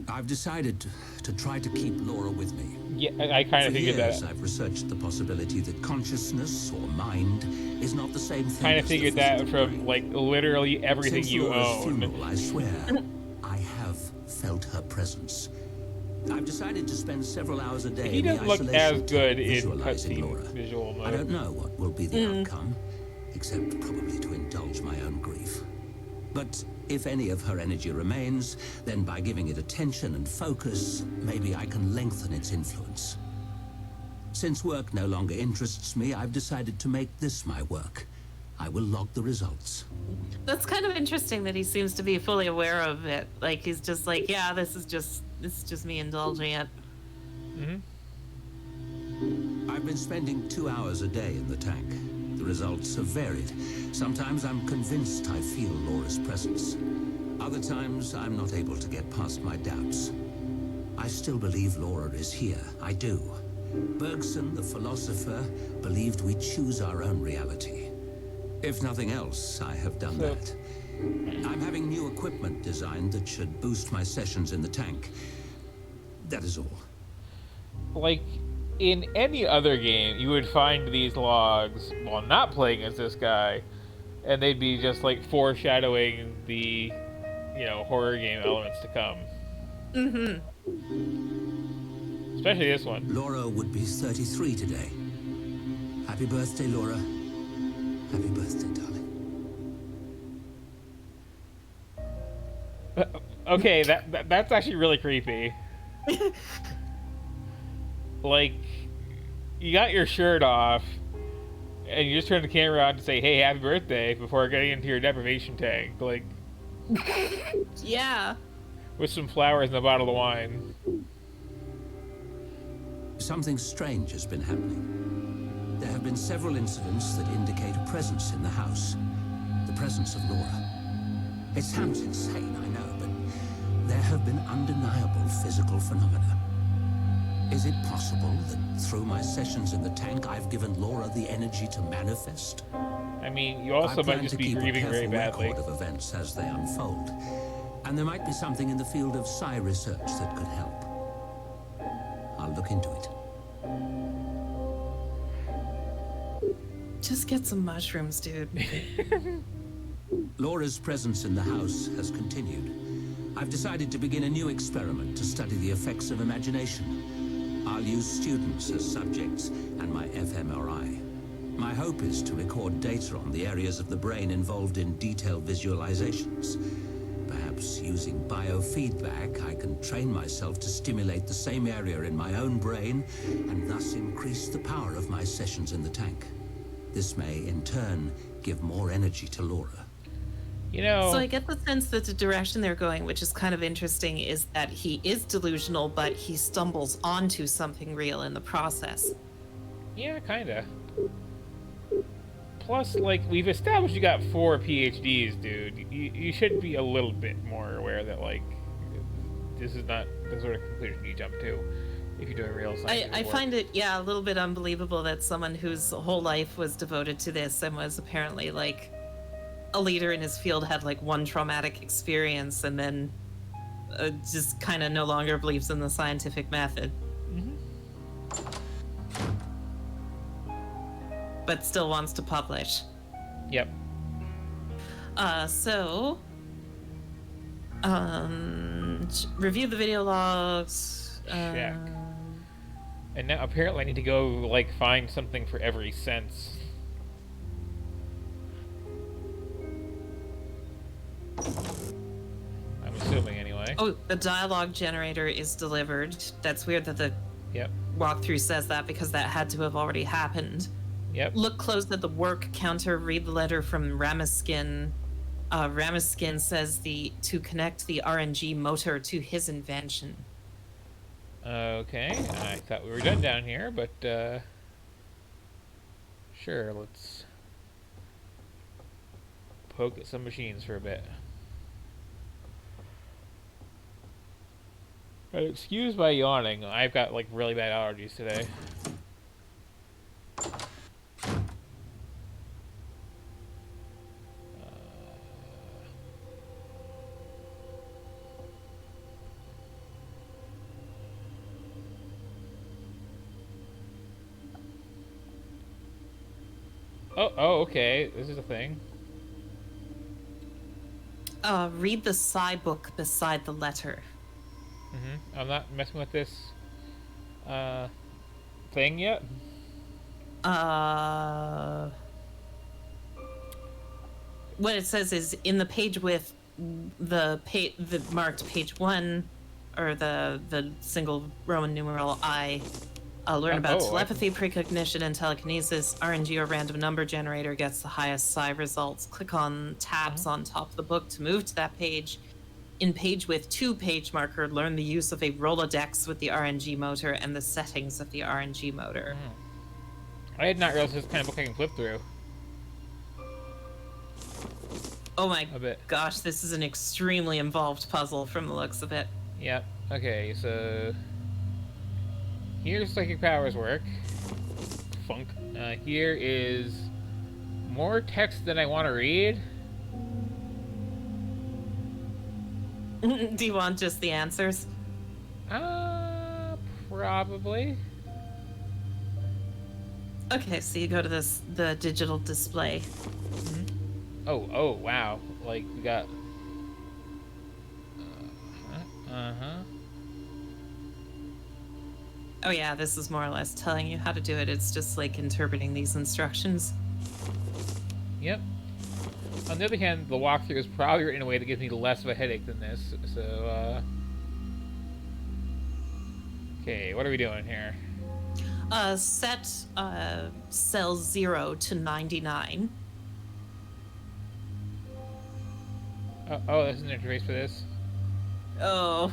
I've decided to try to keep Laura with me. Yeah, I kind For of figured years, that. I've researched the possibility that consciousness or mind is not the same thing. Kind of as the figured that physical from, brain. like, literally everything Since you Laura's own. funeral, I swear, I have felt her presence. I've decided to spend several hours a day He in the doesn't look as isolation good tent in visualizing Laura. cutscene visual I don't mode. know what will be the outcome, except probably to indulge my own grief. But If any of her energy remains, then by giving it attention and focus, maybe I can lengthen its influence. Since work no longer interests me, I've decided to make this my work. I will log the results. That's kind of interesting that he seems to be fully aware of it. Like he's just like, yeah, this is just me indulging it. I've been spending 2 hours a day in the tank. The results have varied. Sometimes I'm convinced I feel Laura's presence. Other times I'm not able to get past my doubts. I still believe Laura is here. I do. Bergson, the philosopher, believed we choose our own reality. If nothing else, I have done that. I'm having new equipment designed that should boost my sessions in the tank. That is all. Like, in any other game, you would find these logs while not playing as this guy, and they'd be just, like, foreshadowing the, you know, horror game elements to come. Especially this one. Laura would be 33 today. Happy birthday, Laura. Happy birthday, darling. Okay, that's actually really creepy. Like, you got your shirt off, and you just turn the camera on to say, hey, happy birthday, before getting into your deprivation tank. Like, Yeah. with some flowers and a bottle of wine. Something strange has been happening. There have been several incidents that indicate a presence in the house. The presence of Laura. It sounds insane, I know, but there have been undeniable physical phenomena. Is it possible that through my sessions in the tank, I've given Laura the energy to manifest? I mean, you also might just be grieving very badly. Record of events as they unfold, and there might be something in the field of psi research that could help. I'll look into it. Just get some mushrooms, dude. Laura's presence in the house has continued. I've decided to begin a new experiment to study the effects of imagination. I'll use students as subjects and my fMRI. My hope is to record data on the areas of the brain involved in detailed visualizations. Perhaps using biofeedback, I can train myself to stimulate the same area in my own brain and thus increase the power of my sessions in the tank. This may, in turn, give more energy to Laura. You know... So I get the sense that the direction they're going, which is kind of interesting, is that he is delusional, but he stumbles onto something real in the process. Yeah, kinda. Plus, like, we've established you got 4 PhDs, dude. You should be a little bit more aware that, like, this is not the sort of conclusion you jump to if you're doing real science. I find it, yeah, a little bit unbelievable that someone whose whole life was devoted to this and was apparently, like, a leader in his field had, like, one traumatic experience and then just kind of no longer believes in the scientific method. But still wants to publish. Yep. Review the video logs. Check. And now apparently I need to go, like, find something for every sense. I'm assuming, anyway. Oh, the dialogue generator is delivered. That's weird that the walkthrough says that because that had to have already happened. Yep. Look close at the work counter. Read the letter from Ramaskin. Ramaskin says to connect the RNG motor to his invention. Okay, I thought we were done down here, but sure, let's poke at some machines for a bit. Excuse my yawning. I've got, like, really bad allergies today. Oh, okay. This is a thing. Read the psi book beside the letter. I'm not messing with this thing yet. What it says is in the page with the marked page 1, or the single Roman numeral I. Learn about telepathy, precognition, and telekinesis. RNG or random number generator gets the highest psi results. Click on tabs on top of the book to move to that page. In page with 2 page marker, learn the use of a Rolodex with the RNG motor and the settings of the RNG motor. I had not realized this kind of book I can flip through. Oh my gosh, this is an extremely involved puzzle from the looks of it. Yep. Okay, so here's psychic powers work. Funk. Here is more text than I want to read. Do you want just the answers? Probably. Okay, so you go to the digital display. Oh, wow. Like, we got... Oh yeah, this is more or less telling you how to do it. It's just like interpreting these instructions. Yep. On the other hand, the walkthrough is probably written in a way that gives me less of a headache than this, so, Okay, what are we doing here? Set cells 0 to 99. Oh, there's an interface for this? Oh.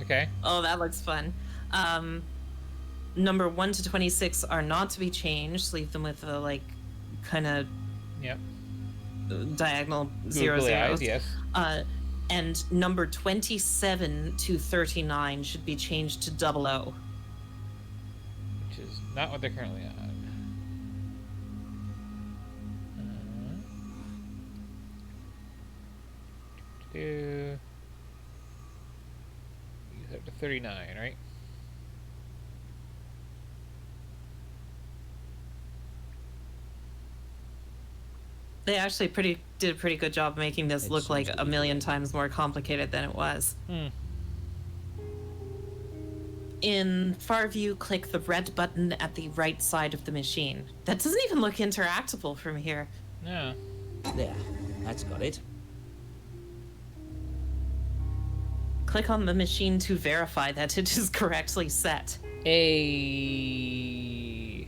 Okay. Oh, that looks fun. Number 1 to 26 are not to be changed. Leave them with a, like, kind of... Yep. Diagonal Googly 0 eyes, zeros. yes. And number 27 to 39 should be changed to 00. Which is not what they're currently on. Use up to 39, right? They actually did a pretty good job making this look like a million times more complicated than it was. In far view, click the red button at the right side of the machine. That doesn't even look interactable from here. No. There, that's got it. Click on the machine to verify that it is correctly set. A.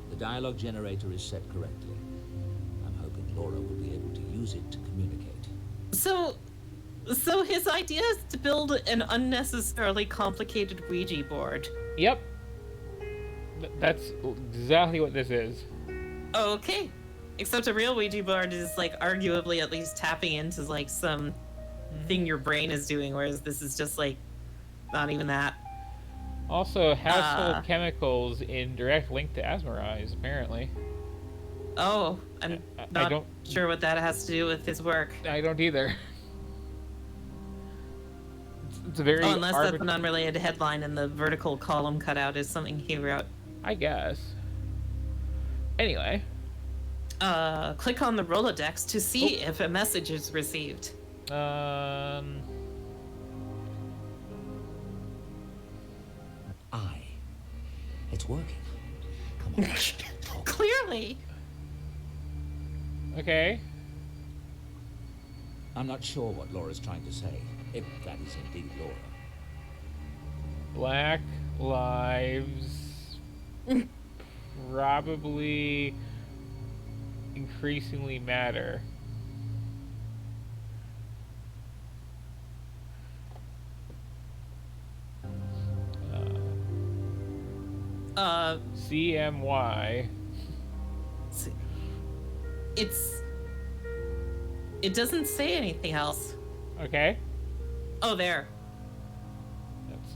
The dialogue generator is set correctly. I'm hoping Laura will be able to use it to communicate. So his idea is to build an unnecessarily complicated Ouija board. Yep. That's exactly what this is. Okay. Except a real Ouija board is, like, arguably at least tapping into, like, some thing your brain is doing, whereas this is just, like, not even that. Also, household chemicals in direct link to Asmerize, apparently. Oh, I'm not sure what that has to do with his work. I don't either. It's a very unless that's an unrelated headline and the vertical column cutout is something he wrote. I guess. Anyway. Click on the Rolodex to see if a message is received. It's working. Come on. Clearly. Okay. I'm not sure what Laura's trying to say, if that is indeed Laura. Black lives probably increasingly matter. CMY. It doesn't say anything else. Okay. Oh, there.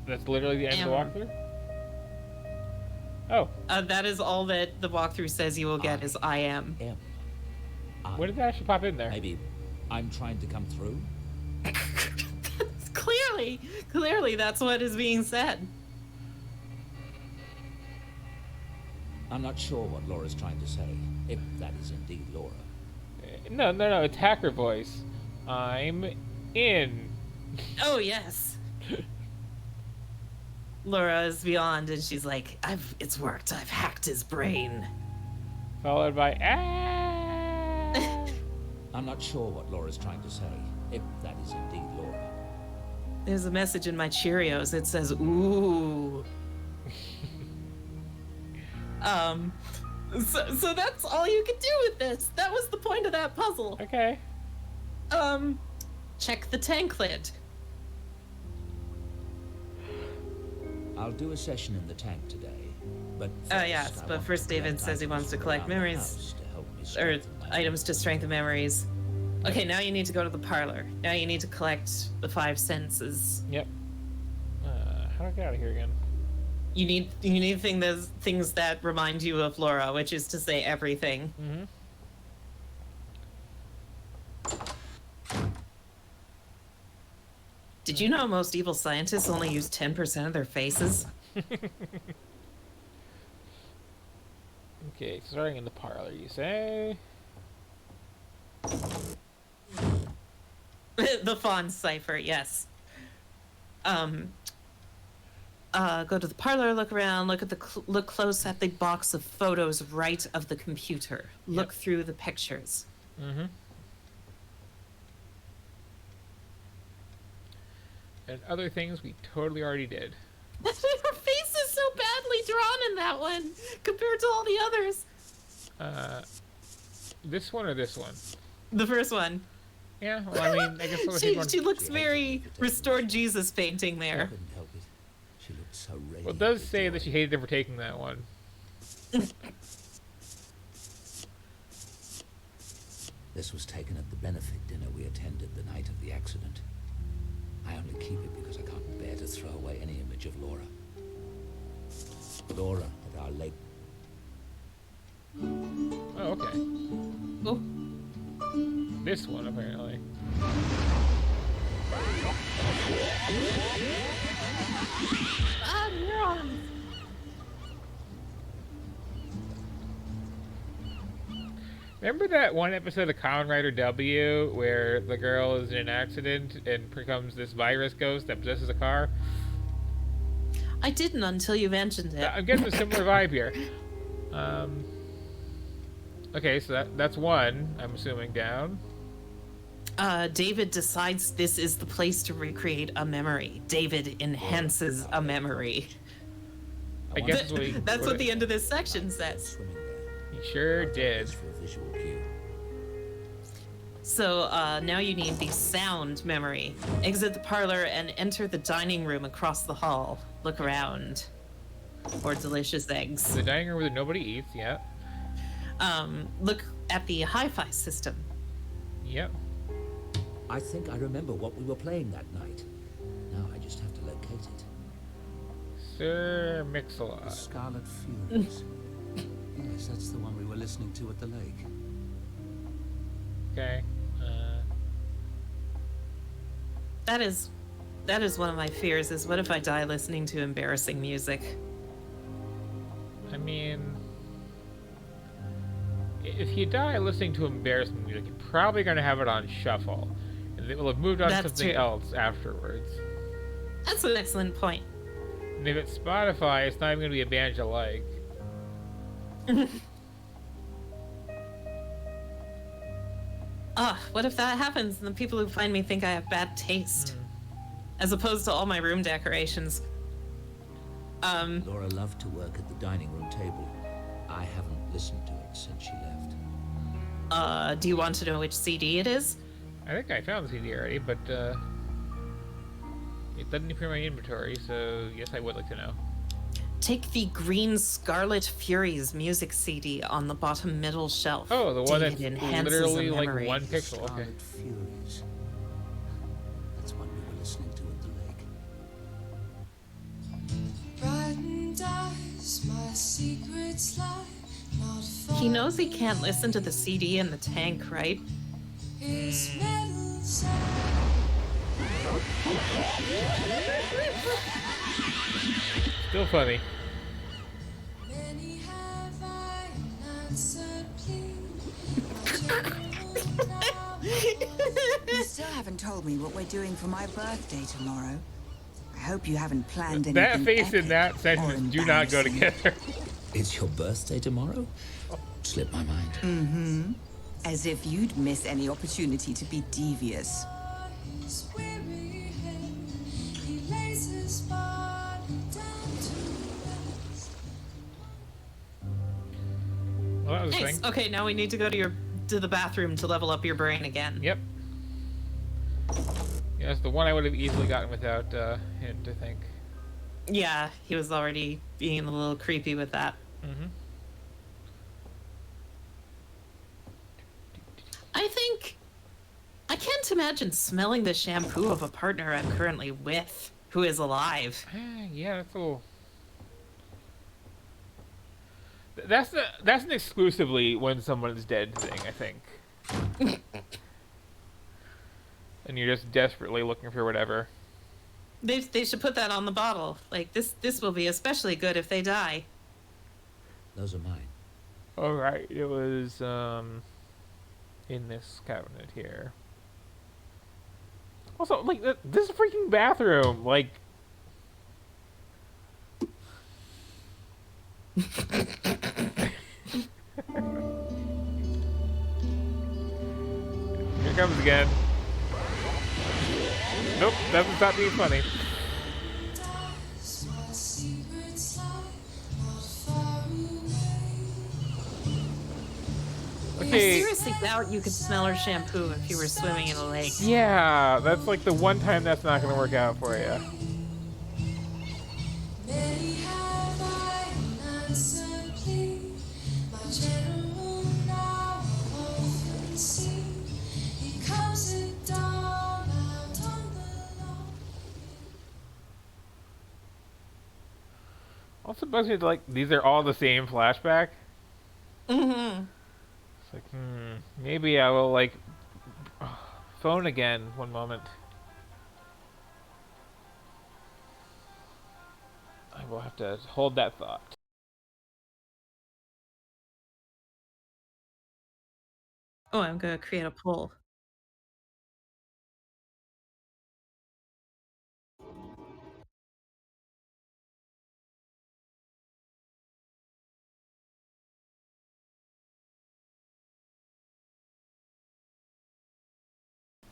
That's literally the end of the walkthrough? Oh. That is all that the walkthrough says you will get is I am. What did that actually pop in there? Maybe I'm trying to come through? Clearly that's what is being said. I'm not sure what Laura's trying to say, if that is indeed Laura. No, attacker voice. I'm in. Oh, yes. Laura is beyond, and she's like, it's worked. I've hacked his brain. Followed by, ah! I'm not sure what Laura's trying to say, if that is indeed Laura. There's a message in my Cheerios. It says, ooh. So that's all you can do with this. That was the point of that puzzle. Okay. Check the tank lid. I'll do a session in the tank today, but Yes, I but want first to David collect says he wants to items collect around the memories, house to help me or strengthen my items to strengthen memories. Okay, now you need to go to the parlor. Now you need to collect the 5 senses. Yep. How do I get out of here again? You need things that remind you of Laura, which is to say everything. Mm-hmm. Did you know most evil scientists only use 10% of their faces? Okay, starting in the parlor, you say? The Fawn cipher, yes. Go to the parlor, look around, look close at the box of photos right of the computer. Look through the pictures. Mm-hmm. And other things we totally already did. Her face is so badly drawn in that one compared to all the others. This one or this one? The first one. Yeah, well, I mean, I guess we'll take one. She looks very restored Jesus painting I there. couldn't help it. She looked so radiant. Well, it does with say joy. that she hated him for taking that one. This was taken at the benefit dinner we attended the night of the accident. I only keep it because I can't bear to throw away any image of Laura. Laura at our lake. Oh, okay. Oh, This one, apparently. neurons. Remember that one episode of Kamen Rider W where the girl is in an accident and becomes this virus ghost that possesses a car? I didn't until you mentioned it. I'm getting a similar vibe here. Okay, so that's one, I'm assuming, down. David decides this is the place to recreate a memory. David enhances a memory. I guess That's what the end of this section says. Swimming there. He sure did. Just for a visual cue. So now you need the sound memory. Exit the parlor and enter the dining room across the hall. Look around for delicious eggs. The dining room where nobody eats, yeah. Look at the hi-fi system. Yep. I think I remember what we were playing that night. Now I just have to locate it. Sir The Mix-a-Lot. Scarlet Furies. Yes, that's the one we were listening to at the lake. Okay. That is one of my fears, is what if I die listening to embarrassing music? I mean, if you die listening to embarrassing music, you're probably going to have it on shuffle. And it will have moved on to That's something true. else afterwards. That's an excellent point. And if it's Spotify, it's not even going to be a band you like. What if that happens and the people who find me think I have bad taste? As opposed to all my room decorations. Laura loved to work at the dining room table. I haven't listened to it since she left. Do you want to know which CD it is? I think I found the CD already, but it doesn't appear in my inventory, so yes, I would like to know. Take the green Scarlet Furies music CD on the bottom middle shelf. Oh, the one David that's enhances literally a like memory. one pixel. Okay. Scarlet Furies. That's one we were listening to at the lake. Brightened eyes, my secrets lie, not far. He knows he can't listen to the CD in the tank, right? His metal side. Still funny. Many have I answered plea. My gentle now You still haven't told me what we're doing for my birthday tomorrow. I hope you haven't planned anything That face in epic that or sentence do not go embarrassing. together. It's your birthday tomorrow? Slipped my mind. As if you'd miss any opportunity to be devious. his weary head, he lays his body down to rest. Well, that was a Nice. thing. Okay, now we need to go to the bathroom to level up your brain again. Yep. Yeah, that's the one I would have easily gotten without hint, I think. Yeah, he was already being a little creepy with that. Mm-hmm. I can't imagine smelling the shampoo of a partner I'm currently with who is alive. Yeah, that's a little... That's an exclusively when someone's dead thing, I think. And you're just desperately looking for whatever. They should put that on the bottle. Like, this will be especially good if they die. Those are mine. Alright, it was, in this cabinet here. Also, like, this freaking bathroom, like... Here comes again. Nope, doesn't stop being funny. Does my secrets lie not far away? I Okay, seriously doubt you could smell her shampoo if you were swimming in a lake. yeah, that's like the one time that's not gonna work out for you. Many have I unanswered plea. My general now often seen. He comes it down out on the lawn. Also bugs me that, like, these are all the same flashback. Mm-hmm. It's like, maybe I will, like, phone again one moment. I will have to hold that thought. Oh, I'm gonna create a poll.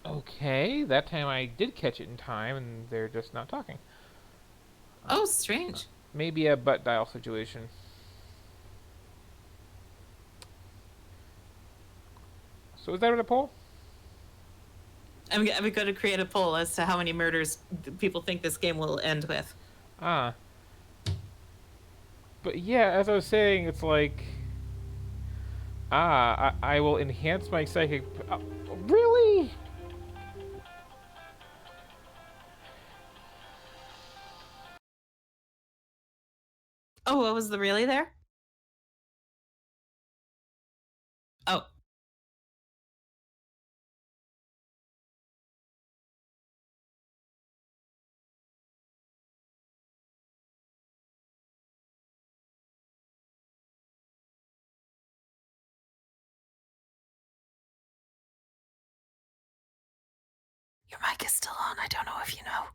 Okay, that time I did catch it in time, and they're just not talking. Oh, strange. Maybe a butt dial situation. So is that a poll? I'm going to create a poll as to how many murders people think this game will end with. Ah. But yeah, as I was saying, it's like... I will enhance my psychic... really? Oh, what was the really there? Oh. Your mic is still on. I don't know if you know.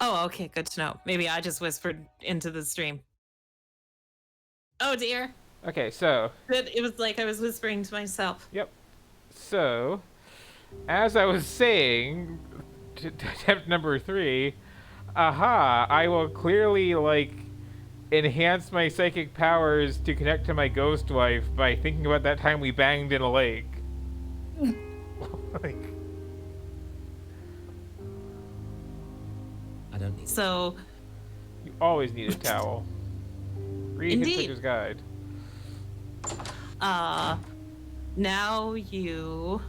Oh, okay, good to know. Maybe I just whispered into the stream. Oh dear. Okay, so... It was like I was whispering to myself. Yep. So, as I was saying, attempt number 3, aha, I will clearly, like, enhance my psychic powers to connect to my ghost wife by thinking about that time we banged in a lake. Like... I don't need So, You always need a towel. Read Indeed. Hitchhiker's Guide. now you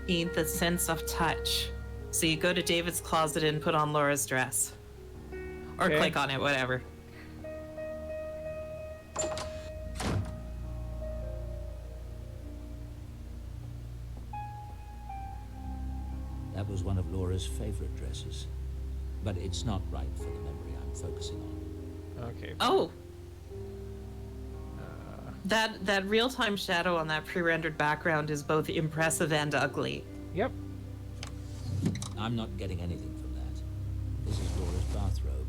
need the sense of touch. So you go to David's closet and put on Laura's dress. Or Okay. click on it, whatever. Laura's favorite dresses. But it's not right for the memory I'm focusing on. Okay. Oh. That real-time shadow on that pre-rendered background is both impressive and ugly. Yep. I'm not getting anything from that. This is Laura's bathrobe.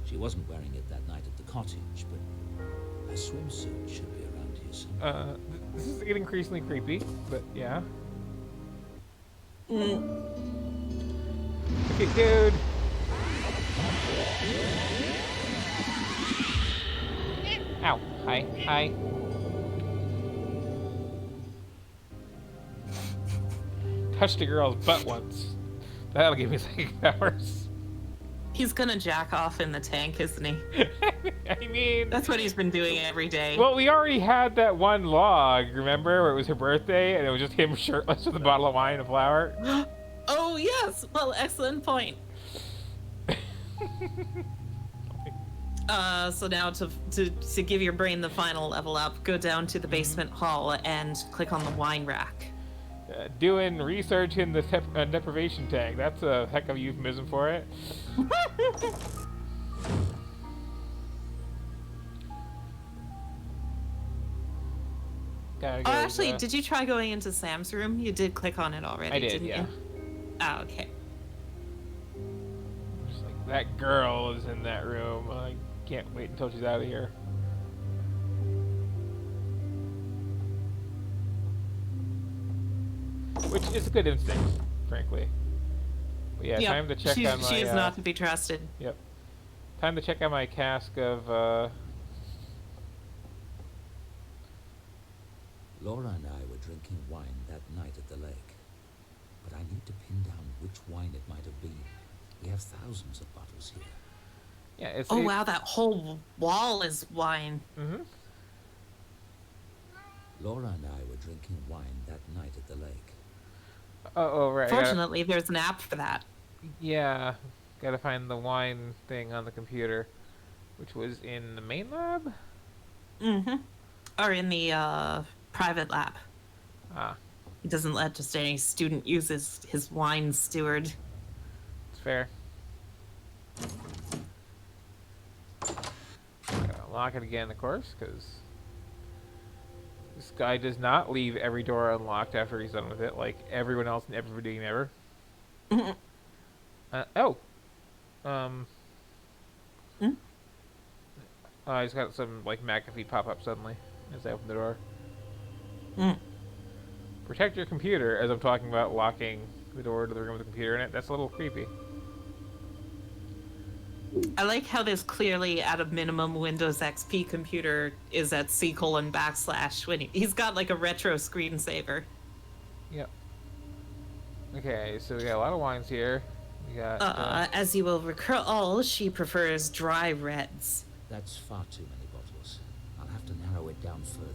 She wasn't wearing it that night at the cottage, but her swimsuit should be around here somewhere. This is getting increasingly creepy, but yeah. Okay, dude. Ow. Hi. Hi. Touched a girl's butt once. That'll give me psychic powers. He's gonna jack off in the tank, isn't he? I mean... That's what he's been doing every day. Well, we already had that one log, remember? Where it was her birthday, and it was just him shirtless with a bottle of wine and a flower. Oh, yes! Well, excellent point. So now to give your brain the final level up, go down to the basement hall and click on the wine rack. Doing research in the deprivation tank. That's a heck of a euphemism for it. Actually, did you try going into Sam's room? You did click on it already, I did, didn't yeah. you? Oh, okay. Just like, that girl is in that room. I can't wait until she's out of here. Which is a good instinct, frankly. But yeah, Yep. time to check on my... She is not to be trusted. Yep. Time to check on my cask of, Laura and I were drinking wine that night at the lake. But I need to pin down which wine it might have been. We have thousands of bottles here. Yeah, it's... Oh, wow, that whole wall is wine. Mm-hmm. Laura and I were drinking wine that night at the lake. Oh, right. I gotta- Fortunately, there's an app for that. Yeah, gotta find the wine thing on the computer, which was in the main lab? Mm-hmm. Or in the, private lab. Ah, He doesn't let just any student use his wine steward. it's fair. Gotta unlock it again, of course, because this guy does not leave every door unlocked after he's done with it, like everyone else in every video game ever. He's got some, like, McAfee pop up suddenly as I open the door. Protect your computer, as I'm talking about locking the door to the room with the computer in it. That's a little creepy. I like how this clearly, at a minimum, Windows XP computer is at C:\/ when he's got like a retro screensaver. Yep. Okay, so we got a lot of wines here. We got... As you will recall, she prefers dry reds. That's far too many bottles. I'll have to narrow it down further.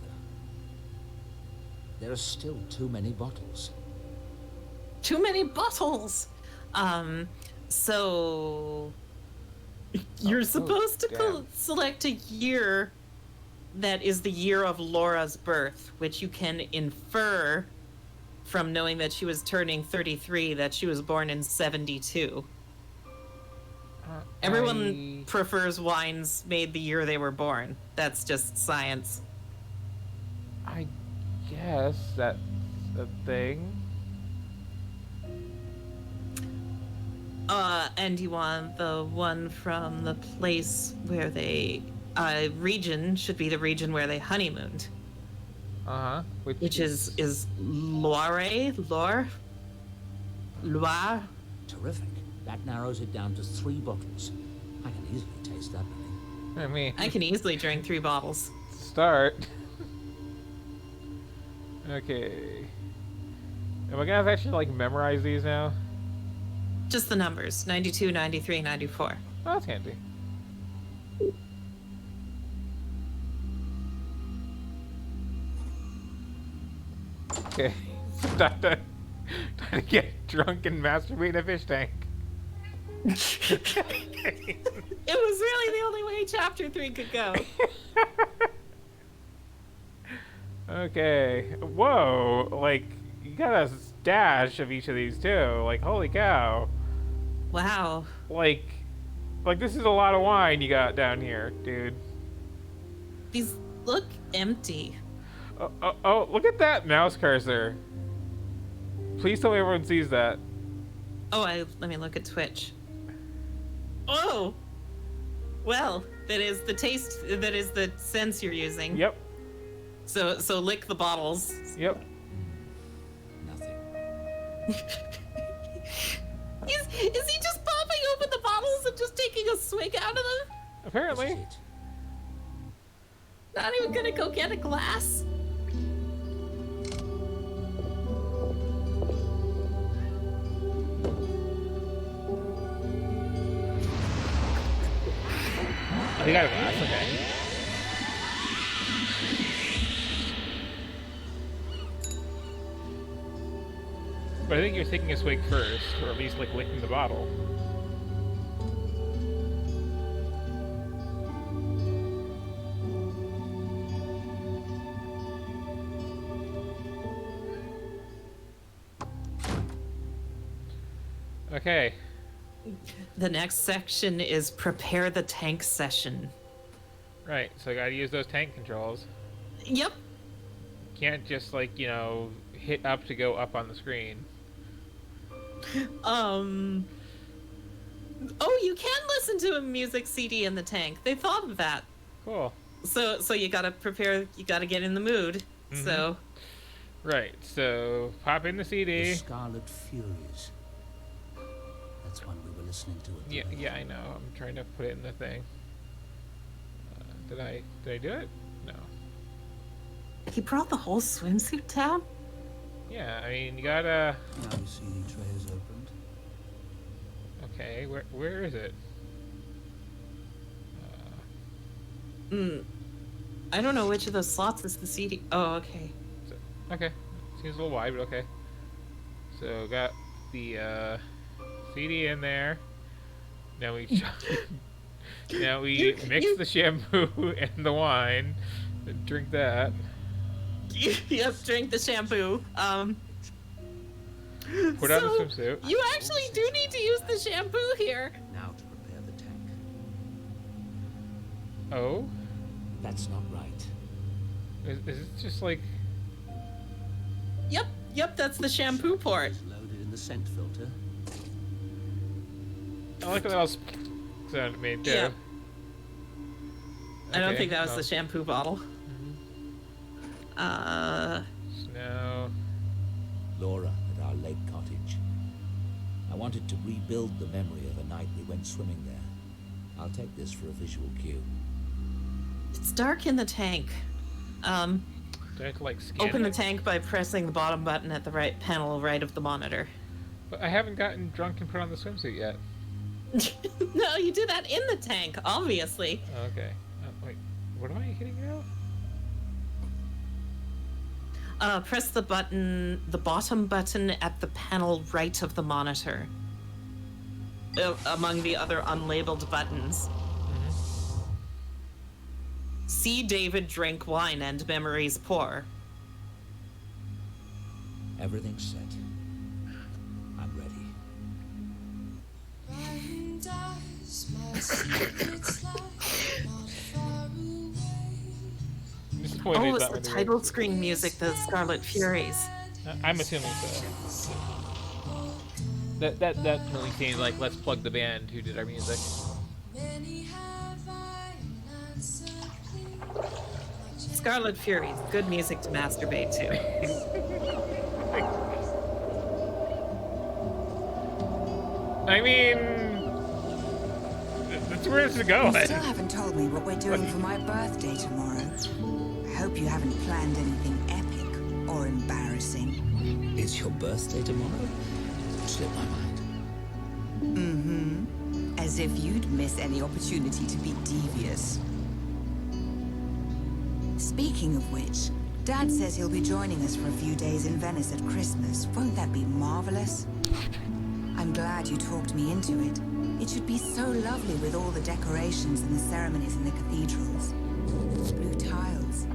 There are still too many bottles. Too many bottles! So... You're supposed to damn. select a year that is the year of Laura's birth, which you can infer from knowing that she was turning 33, that she was born in 72. Everyone prefers wines made the year they were born. That's just science. I guess that's a thing. And you want the one from the place where they... region should be the region where they honeymooned. Uh-huh. Which is Loire? Loire? Terrific. That narrows it down to 3 bottles. I can easily taste that many. I mean... I can easily drink 3 bottles. Start. Okay. Am I gonna have to actually, like, memorize these now? Just the numbers. 92, 93, 94. Oh, that's handy. Okay. Time to get drunk and masturbate in a fish tank. It was really the only way chapter 3 could go. Okay. Whoa. Like, you gotta stash of each of these too. Like, holy cow! Wow. Like this is a lot of wine you got down here, dude. These look empty. Oh, look at that mouse cursor. Please tell me everyone sees that. Oh, let me look at Twitch. Oh! Well, that is the taste, that is the sense you're using. Yep. So lick the bottles. Yep. Nothing. Is he just popping open the bottles and just taking a swig out of them? Apparently. This is it. Not even gonna go get a glass? Oh, you got a glass, okay. But I think you're taking a swig first, or at least like licking the bottle. Okay. The next section is prepare the tank session. Right, so I gotta use those tank controls. Yep. Can't just like, you know, hit up to go up on the screen. Oh, you can listen to a music CD in the tank. They thought of that. Cool. So you gotta prepare, you gotta get in the mood. Mhm. So. Right, so pop in the The CD. Scarlet Furies. That's one we were listening to at the radio. Yeah, I know. I'm trying to put it in the thing. Did I do it? No. He brought the whole swimsuit down? Yeah, I mean, you gotta... Now the CD tray is opened. Okay, where is it? I don't know which of those slots is the CD. Oh, okay. Okay, seems a little wide, but okay. So, got the, CD in there. Now we... now we mix the shampoo and the wine. And drink that. Yep, drink the shampoo. Put on the swimsuit. You actually do need to use the shampoo here. Now to prepare the tank. Oh? That's not right. Is it just like... Yep, that's the shampoo port. Loaded in the scent filter. I like how that was sounded made too. Yeah. I don't Okay, think that was well. the shampoo bottle. Snow. Laura at our lake cottage. I wanted to rebuild the memory of a night we went swimming there. I'll take this for a visual cue. It's dark in the tank. Do I have to like scan Open the it? tank by pressing the bottom button at the right panel right of the monitor. But I haven't gotten drunk and put on the swimsuit yet. No, you do that in the tank, obviously. Oh, okay. Wait, what am I hitting now? Press the button, the bottom button at the panel right of the monitor. Among the other unlabeled buttons. See David drink wine and memories pour. Everything's set. I'm ready. Running dice, my secrets lie not far away. I'm disappointed Oh, it's it's not the when they title screen music, the Scarlet Furies. I'm assuming so. That really seems like let's plug the band who did our music. Many have I answered plea. Scarlet Furies, good music to masturbate to. I mean, that's where it's going. You still haven't told me what we're doing for my birthday tomorrow. I hope you haven't planned anything epic or embarrassing. It's your birthday tomorrow? Slipped my mind. As if you'd miss any opportunity to be devious. Speaking of which, Dad says he'll be joining us for a few days in Venice at Christmas. Won't that be marvelous? I'm glad you talked me into it. It should be so lovely with all the decorations and the ceremonies in the cathedrals. Blue tiles.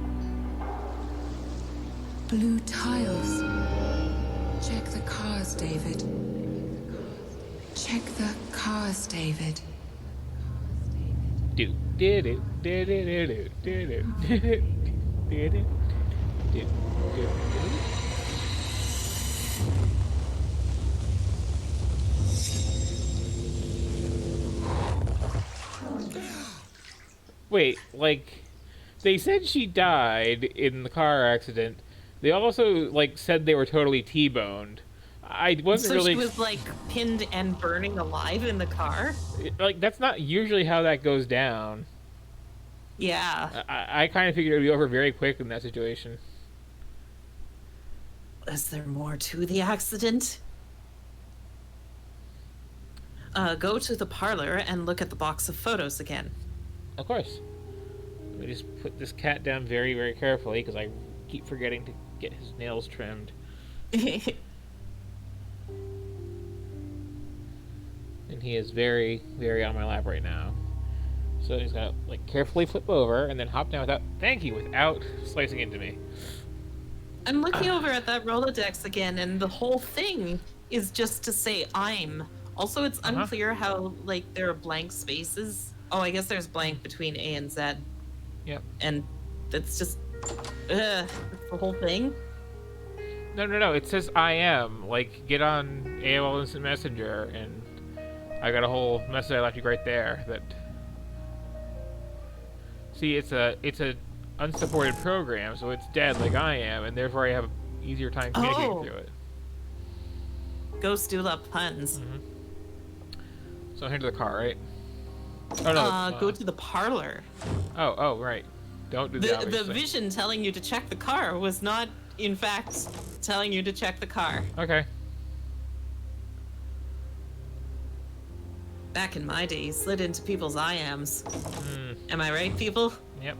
Blue tiles. Check the cars, David. Check the cars, David. Do did it did it did it did it did it did it did it. Wait, like, they said she died in the car accident. They also, like, said they were totally T-boned. I wasn't So really... she was, like, pinned and burning alive in the car? Like, that's not usually how that goes down. Yeah. I kind of figured it would be over very quick in that situation. Is there more to the accident? Go to the parlor and look at the box of photos again. Of course. Let me just put this cat down very, very carefully, because I keep forgetting to get his nails trimmed. And he is very, very on my lap right now. So he's got to, like, carefully flip over and then hop down without slicing into me. I'm looking over at that Rolodex again, and the whole thing is just to say I'm. Also, it's unclear how, like, there are blank spaces. Oh, I guess there's blank between A and Z. Yep. And that's just... that's the whole thing? No. It says I am. Like, get on AOL Instant Messenger, and I got a whole message I left you right there that... See, it's a unsupported program, so it's dead like I am, and therefore I have an easier time communicating through it. Ghost do love puns. So I'm heading to the car, right? Oh no. Go to the parlor. Oh, right. Don't do the obvious The thing. vision telling you to check the car was not, in fact, telling you to check the car. Okay. Back in my day, you slid into people's IAMs. Am I right, people? Yep.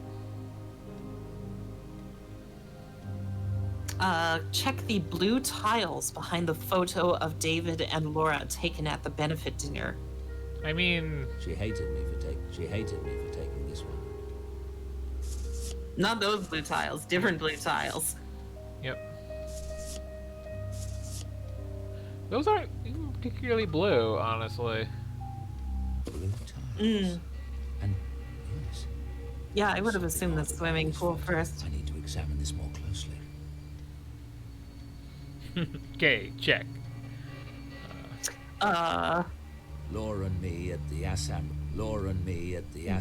Check the blue tiles behind the photo of David and Laura taken at the benefit dinner. I mean... She hated me for taking this one. Not those blue tiles, different blue tiles. Yep. Those aren't even particularly blue, honestly. Blue tiles. And yes. Yeah, I would have assumed the swimming pool first. I need to examine this more closely. Okay, check. Laura and me at the Assam.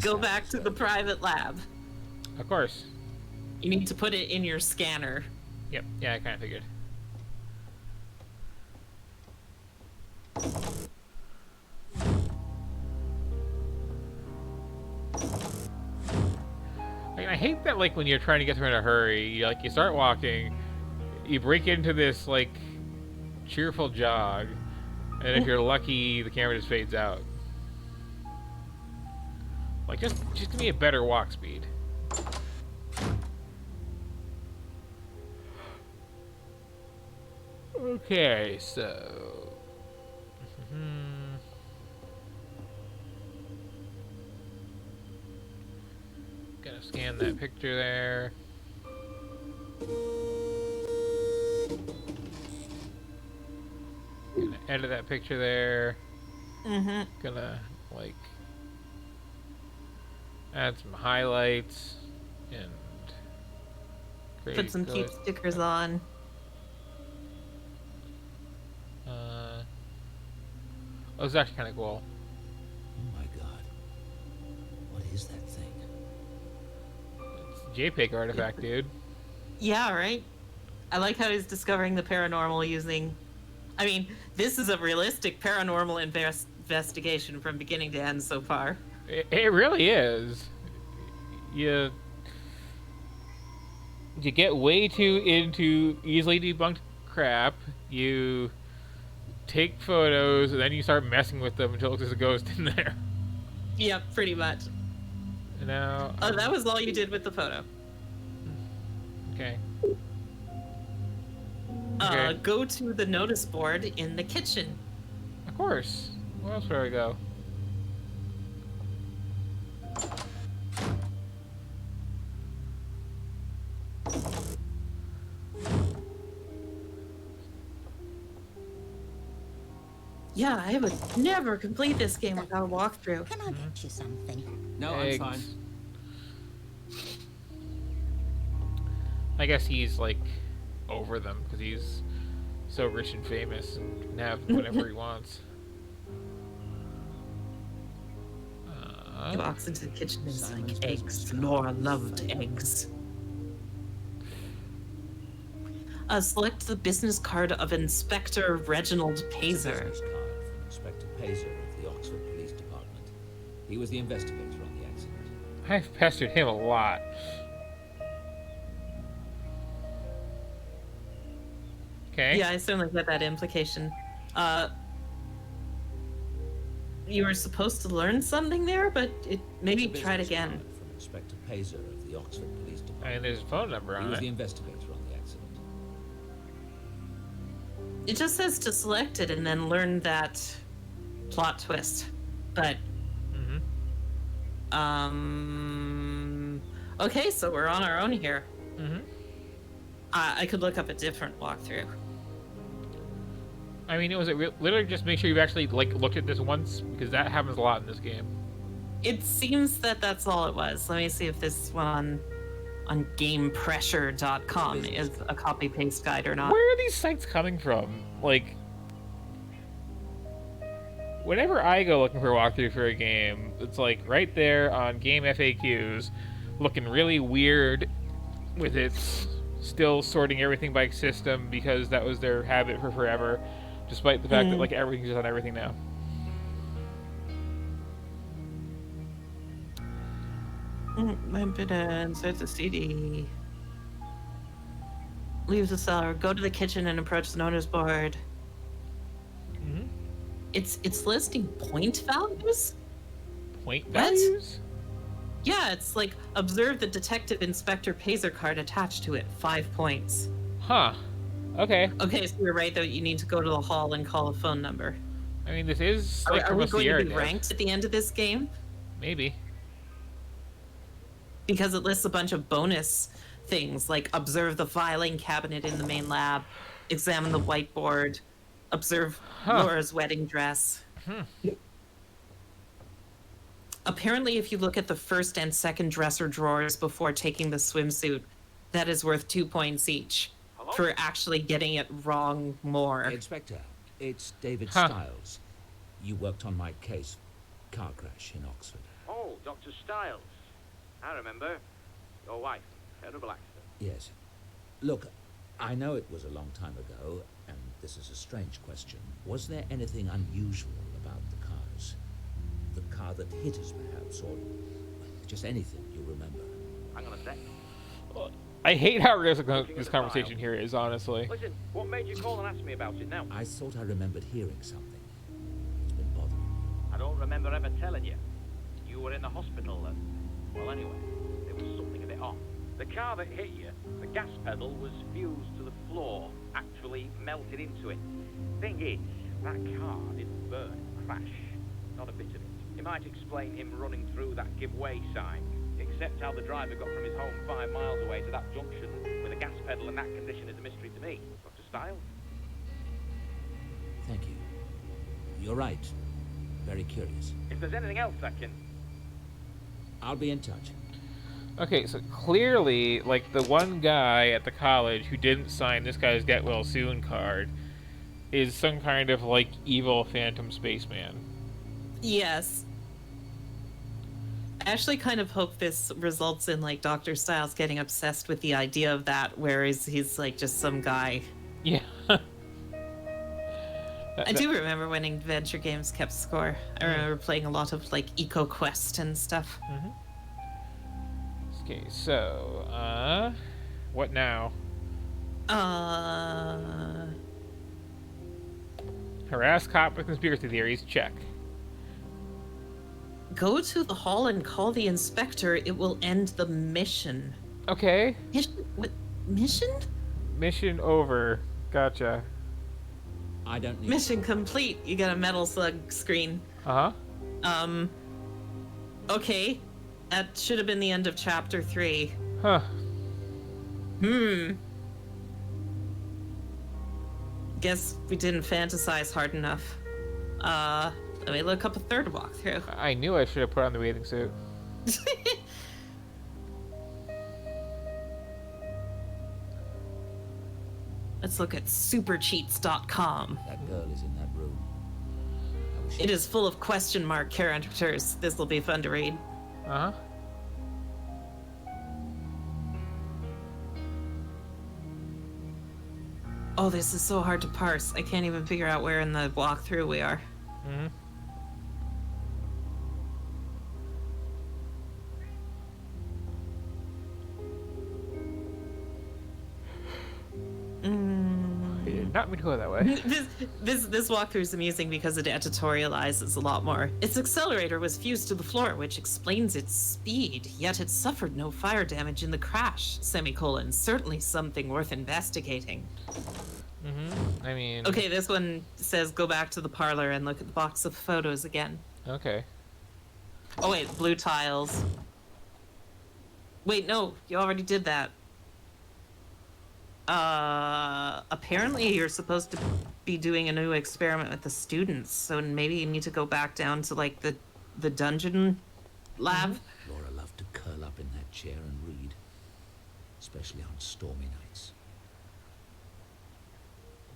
Go back to the private lab. Of course. You need to put it in your scanner. Yep, yeah, I kind of figured. I hate that, like, when you're trying to get through in a hurry, you start walking, you break into this, like, cheerful jog, and if you're lucky, the camera just fades out. Like, just give me a better walk speed. Okay, so... Gotta scan that picture there. Gonna edit that picture there. Gonna, like, add some highlights and Put some cute stickers on. Oh, it's actually kind of cool. Oh my god. What is that thing? It's a JPEG artifact, dude. Yeah, right? I like how he's discovering the paranormal using... I mean, this is a realistic paranormal investigation from beginning to end so far. It really is. You get way too into easily debunked crap. You take photos, and then you start messing with them until there's a ghost in there. Yeah, pretty much. Now... Oh, that was all you did with the photo. Okay. Go to the notice board in the kitchen. Of course. Where else would I go? Yeah, I would never complete this game without a walkthrough. Can I get you something? No, Eggs. I'm fine. I guess he's like over them because he's so rich and famous and can have whatever he wants. He walks into the kitchen and is Simon's like, business eggs. card. Laura loved eggs. Select the business card of Inspector Reginald Pazer. Business card from Inspector Pazer of the Oxford Police Department. He was the investigator on the accident. I've pestered him a lot. Okay. Yeah, I certainly get that implication. You were supposed to learn something there, but maybe It's a try it business again. card from Inspector Pazer of the Oxford Police Department. And there's a phone number He on was the it. investigator on the accident. It just says to select it and then learn that plot twist. But okay, so we're on our own here. I could look up a different walkthrough. I mean, it was literally just make sure you've actually like looked at this once because that happens a lot in this game. It seems that that's all it was. Let me see if this one on GamePressure.com is a copy paste guide or not. Where are these sites coming from? Like, whenever I go looking for a walkthrough for a game, it's like right there on Game FAQs, looking really weird with its still sorting everything by system because that was their habit for forever, despite the fact that like everything's just on everything now. Insert the CD. Leave the cellar. Go to the kitchen and approach the notice board. It's listing point values. Point What? values? Yeah, it's like observe the Detective Inspector Pazer card attached to it. 5 points. Huh. Okay. Okay, so you're right though. You need to go to the hall and call a phone number. I mean, this is Are, like are from we a going Sierra to be disc. ranked at the end of this game? Maybe. Because it lists a bunch of bonus things like observe the filing cabinet in the main lab, examine the whiteboard, observe Laura's wedding dress. Apparently, if you look at the first and second dresser drawers before taking the swimsuit, that is worth 2 points each for actually getting it wrong more. Inspector, it's David Huh. Stiles. You worked on my case, car crash in Oxford. Oh, Dr. Stiles. I remember. Your wife. Terrible accident. Yes. Look, I know it was a long time ago, and this is a strange question. Was there anything unusual about the cars? The car that hit us, perhaps, or just anything you remember? Hang on a sec. I hate how real Looking at this the conversation file. here is, honestly. Listen, what made you call and ask me about it now? I thought I remembered hearing something. It's been bothering me. I don't remember ever telling you. You were in the hospital and... Well, anyway, there was something a bit off. The car that hit you, the gas pedal was fused to the floor, actually melted into it. Thing is, that car didn't burn and crash. Not a bit of it. It might explain him running through that give way sign, except how the driver got from his home 5 miles away to that junction with a gas pedal in that condition is a mystery to me. Dr. Stiles? Thank you. You're right. Very curious. If there's anything else I can... I'll be in touch. Okay, so clearly, like, the one guy at the college who didn't sign this guy's Get Well Soon card is some kind of, like, evil phantom spaceman. Yes. I actually kind of hope this results in, like, Dr. Stiles getting obsessed with the idea of that, whereas he's, like, just some guy. Yeah. I do remember when Adventure Games kept score. I remember playing a lot of, like, EcoQuest and stuff. Okay, so, what now? Harass cop with conspiracy theories, check. Go to the hall and call the inspector. It will end the mission. Okay, Mission? What? Mission? mission over. Gotcha. I don't need... Mission complete. You got a Metal Slug screen. Uh-huh. Okay. That should have been the end of chapter 3. Huh. Guess we didn't fantasize hard enough. Let me look up a third walkthrough. I knew I should have put on the bathing suit. Let's look at supercheats.com. That girl is in that room. I wish It is full of question mark characters. This will be fun to read. Uh-huh. Oh, this is so hard to parse. I can't even figure out where in the walkthrough we are. Mm-hmm. I did not mean to go that way. This walkthrough is amusing because it editorializes a lot more. Its accelerator was fused to the floor, which explains its speed, yet it suffered no fire damage in the crash, semicolon. Certainly something worth investigating. Mm-hmm. I mean... Okay, this one says go back to the parlor and look at the box of photos again. Okay. Oh wait, blue tiles. Wait, no, you already did that. Apparently you're supposed to be doing a new experiment with the students, so maybe you need to go back down to like the dungeon lab. Laura loved to curl up in that chair and read, especially on stormy nights.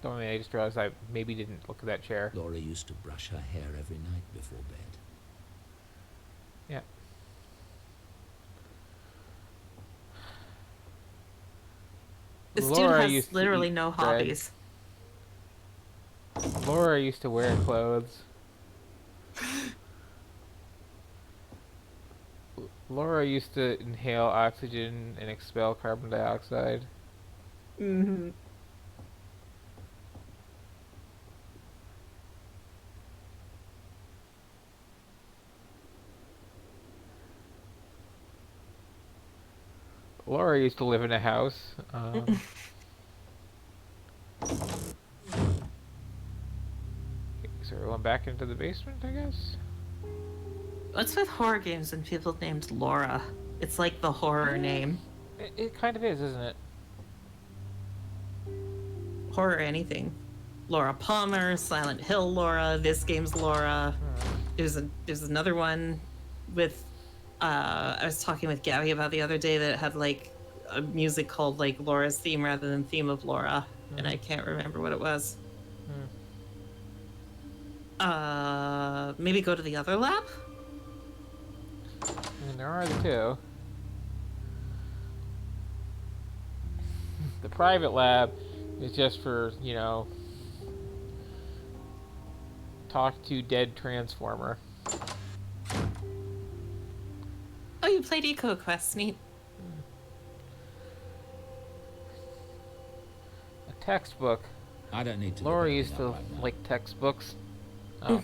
Don't worry, I just realized I maybe didn't look at that chair. Laura used to brush her hair every night before bed. Yeah. This Laura dude used has to literally eat no bread. hobbies. Laura used to wear clothes. Laura used to inhale oxygen and expel carbon dioxide. Mm-hmm. Laura used to live in a house. So we're going back into the basement, I guess? What's with horror games and people named Laura? It's like the horror name. It kind of is, isn't it? Horror anything. Laura Palmer, Silent Hill Laura, this game's Laura. There's another one with I was talking with Gabby about the other day that had like a music called like Laura's Theme rather than Theme of Laura, and I can't remember what it was. Maybe go to the other lab? I mean, there are the two. The private lab is just for, you know, talk to dead Transformer. Oh, you played EcoQuest, neat. A textbook. I don't need to. Laura look used anything to up right now. like textbooks. Oh.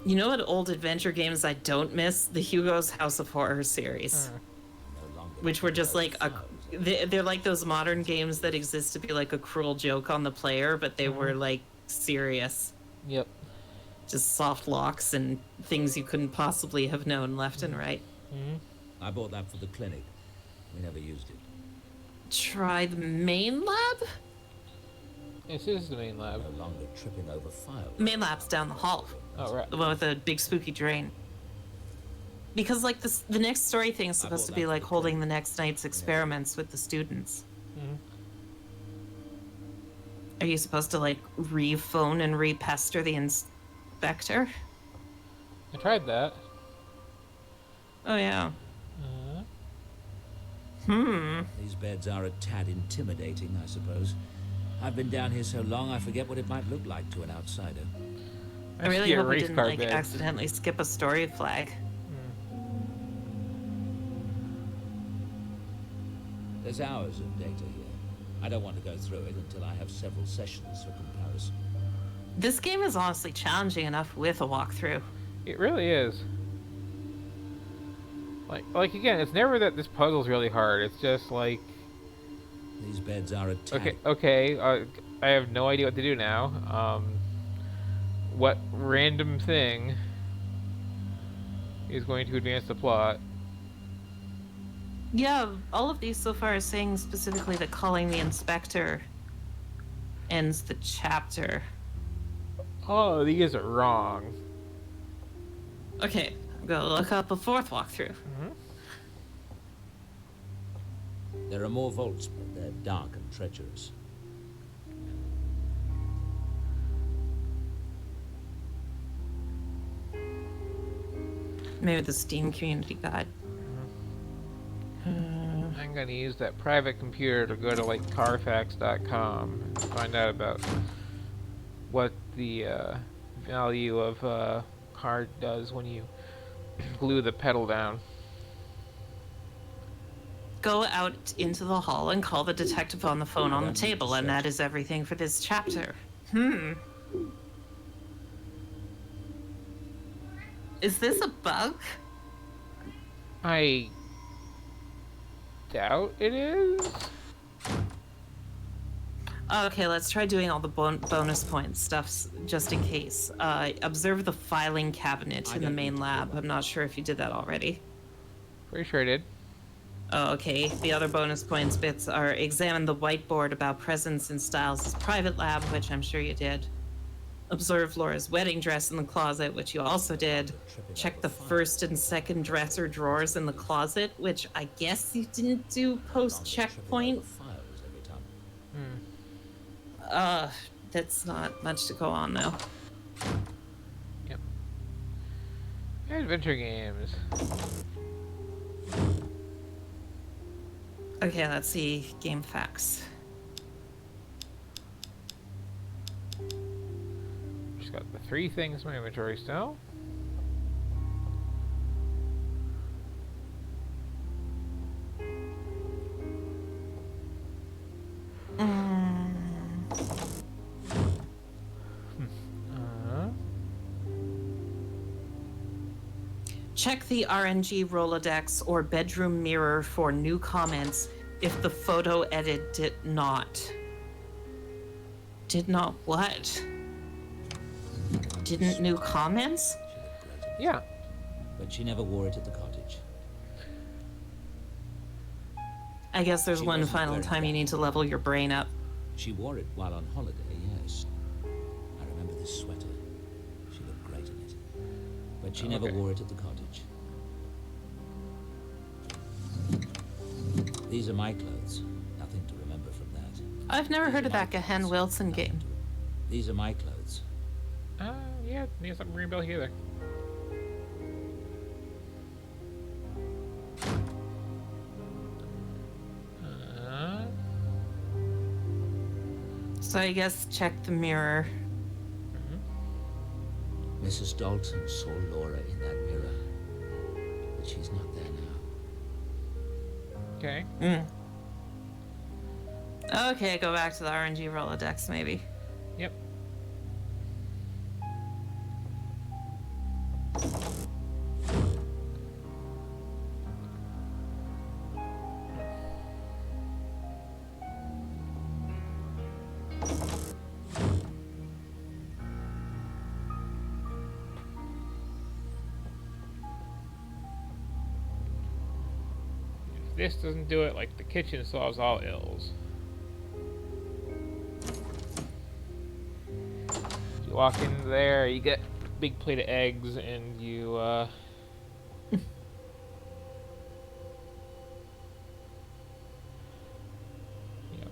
You know what old adventure games I don't miss? The Hugo's House of Horror series. No longer Which were just like a, files. they're like those modern games that exist to be like a cruel joke on the player, but they were like serious. Yep. Just soft locks and things you couldn't possibly have known left and right. I bought that for the clinic. We never used it. Try the main lab? This is the main lab. No longer tripping over files. Main lab's down the hall. Oh, right. The one with the big spooky drain. Because like this, the next story thing is supposed to be like holding the next night's experiments with the students. Are you supposed to like re-phone and re-pester the inspector? I tried that. Oh yeah. These beds are a tad intimidating, I suppose. I've been down here so long, I forget what it might look like to an outsider. I really Yeah, hope we race didn't car like beds. accidentally skip a story flag. There's hours of data here. I don't want to go through it until I have several sessions for comparison. This game is honestly challenging enough with a walkthrough. It really is. Like again, it's never that this puzzle's really hard. It's just like, These beds are a tad. okay, I have no idea what to do now. What random thing is going to advance the plot? Yeah, all of these so far are saying specifically that calling the inspector ends the chapter. Oh, these are wrong. Okay, I'm gonna look up a fourth walkthrough. There are more vaults, but they're dark and treacherous. Maybe the Steam Community Guide. I'm gonna use that private computer to go to like Carfax.com and find out about what the value of a car does when you glue the pedal down. Go out into the hall and call the detective on the phone on the table, and that is everything for this chapter. Is this a bug? I doubt it is. Okay, let's try doing all the bonus points stuff just in case. Observe the filing cabinet in the main lab. I'm not sure if you did that already. Pretty sure I did. Oh, okay. The other bonus points bits are examine the whiteboard about Presence in Styles' private lab, which I'm sure you did. Observe Laura's wedding dress in the closet, which you also did. Check the first and second dresser drawers in the closet, which I guess you didn't do post-checkpoint. That's not much to go on, though. Yep. Adventure games. Okay, let's see. Game facts. Just got the 3 things in my inventory still. Check the RNG Rolodex or bedroom mirror for new comments if the photo edit did not. Did not what? Didn't new comments? Yeah. But she never wore it at the cottage. I guess there's She one wasn't final wearing time you that. need to level your brain up. She wore it while on holiday, yes. I remember this sweater. She looked great in it. But she never Okay. wore it at the cottage. These are my clothes. Nothing to remember from that. I've never These heard are of my that Gahan clothes. Wilson Nothing game. to- These are my clothes. Yeah, need something ring a bell here. So I guess check the mirror. Mrs. Dalton saw Laura in that mirror. But she's not there now. Okay. Okay, go back to the RNG Rolodex, maybe. Yep. If this doesn't do it, like the kitchen solves all ills. You walk in there, you get a big plate of eggs, and you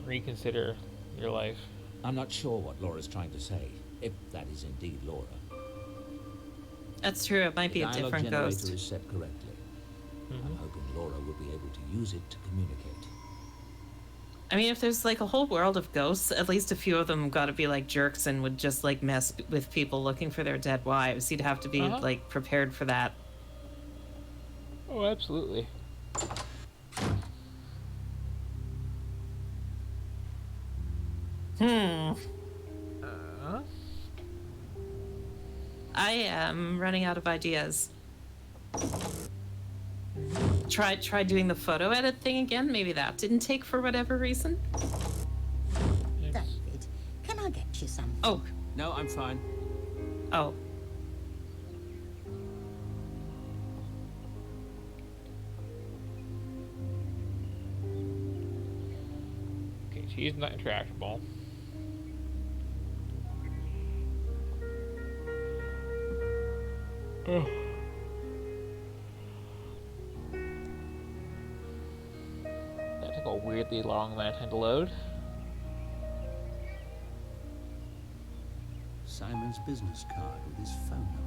reconsider your life. I'm not sure what Laura's trying to say, if that is indeed Laura. That's true, it might be The a dialogue different generator ghost. is set correctly. I'm hoping Laura will be able to use it to communicate. I mean, if there's like a whole world of ghosts, at least a few of them gotta be like jerks and would just like mess with people looking for their dead wives. You'd have to be like prepared for that. Oh, absolutely. I am running out of ideas. Try doing the photo edit thing again. Maybe that didn't take for whatever reason. David, can I get you something? Oh, No, I'm fine. oh. Okay, she's not interactable. Oh. That took a weirdly long amount of time to load. Simon's business card with his phone number.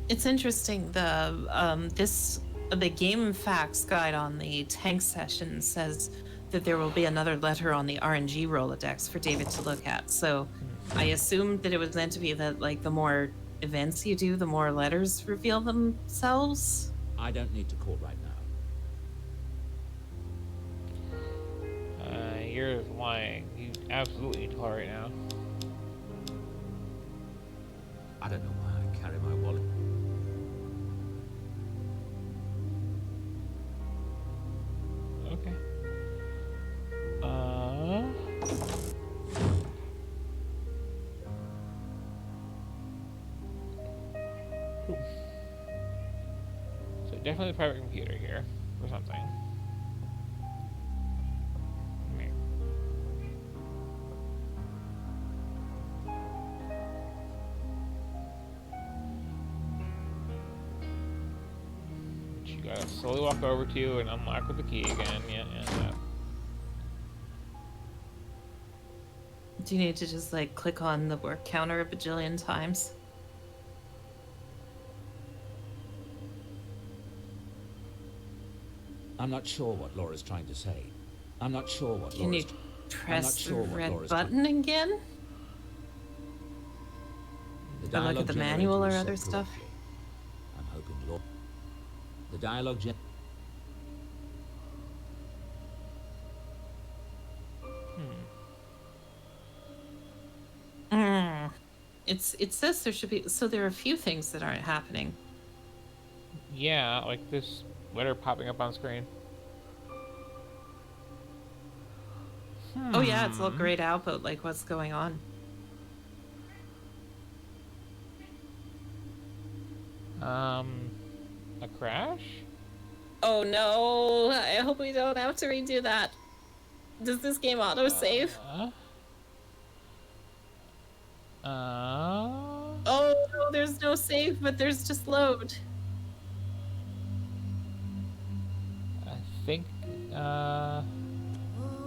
It's interesting. The Game Facts guide on the tank session says that there will be another letter on the RNG Rolodex for David to look at. So I assumed that it was meant to be that, like, the more events you do, the more letters reveal themselves. I don't need to call right now. You're lying. You absolutely need to call right now. I don't know why I carry my wallet. Okay. So definitely a private computer here or something. Okay. Which you gotta slowly walk over to and unlock with the key again. Yeah. Do you need to just, like, click on the work counter a bajillion times? I'm not sure what Laura's trying to say. I'm not sure what Can Laura's... you press sure the what red Laura's button again? The Or look dialogue at the generator manual or was set other stuff? correctly. I'm hoping Laura... The dialogue gen... It says there should be, so there are a few things that aren't happening. Yeah, like this letter popping up on screen. Oh yeah, it's all grayed out, but, like, what's going on? A crash? Oh no, I hope we don't have to redo that. Does this game autosave? Oh no, there's no save, but there's just load. I think, Oh,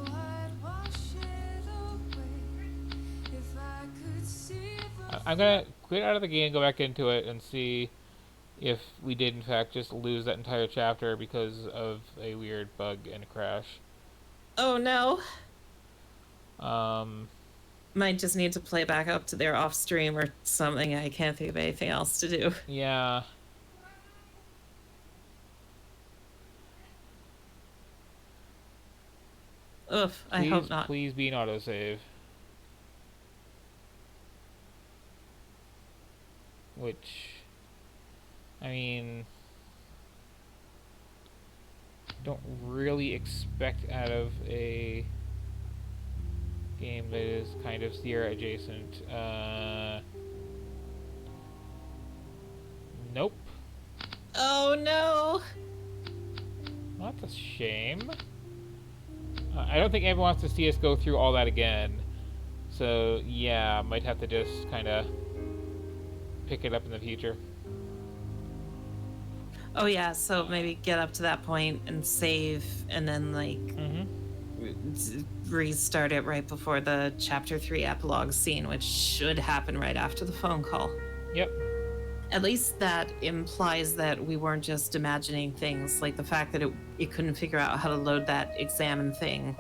I'd wash it away if I could see the I'm gonna quit out of the game, go back into it, and see if we did in fact just lose that entire chapter because of a weird bug and a crash. Oh no. Might just need to play back up to their off stream or something. I can't think of anything else to do. Yeah. Oof, I hope not. Please be an autosave. Which, I mean, don't really expect out of a game that is kind of Sierra adjacent. Nope. Oh no. Well, that's a shame. I don't think anyone wants to see us go through all that again. So, yeah, might have to just kind of pick it up in the future. Oh yeah, so maybe get up to that point and save, and then, like, restart it right before the chapter 3 epilogue scene, which should happen right after the phone call. Yep. At least that implies that we weren't just imagining things, like the fact that it couldn't figure out how to load that examine thing.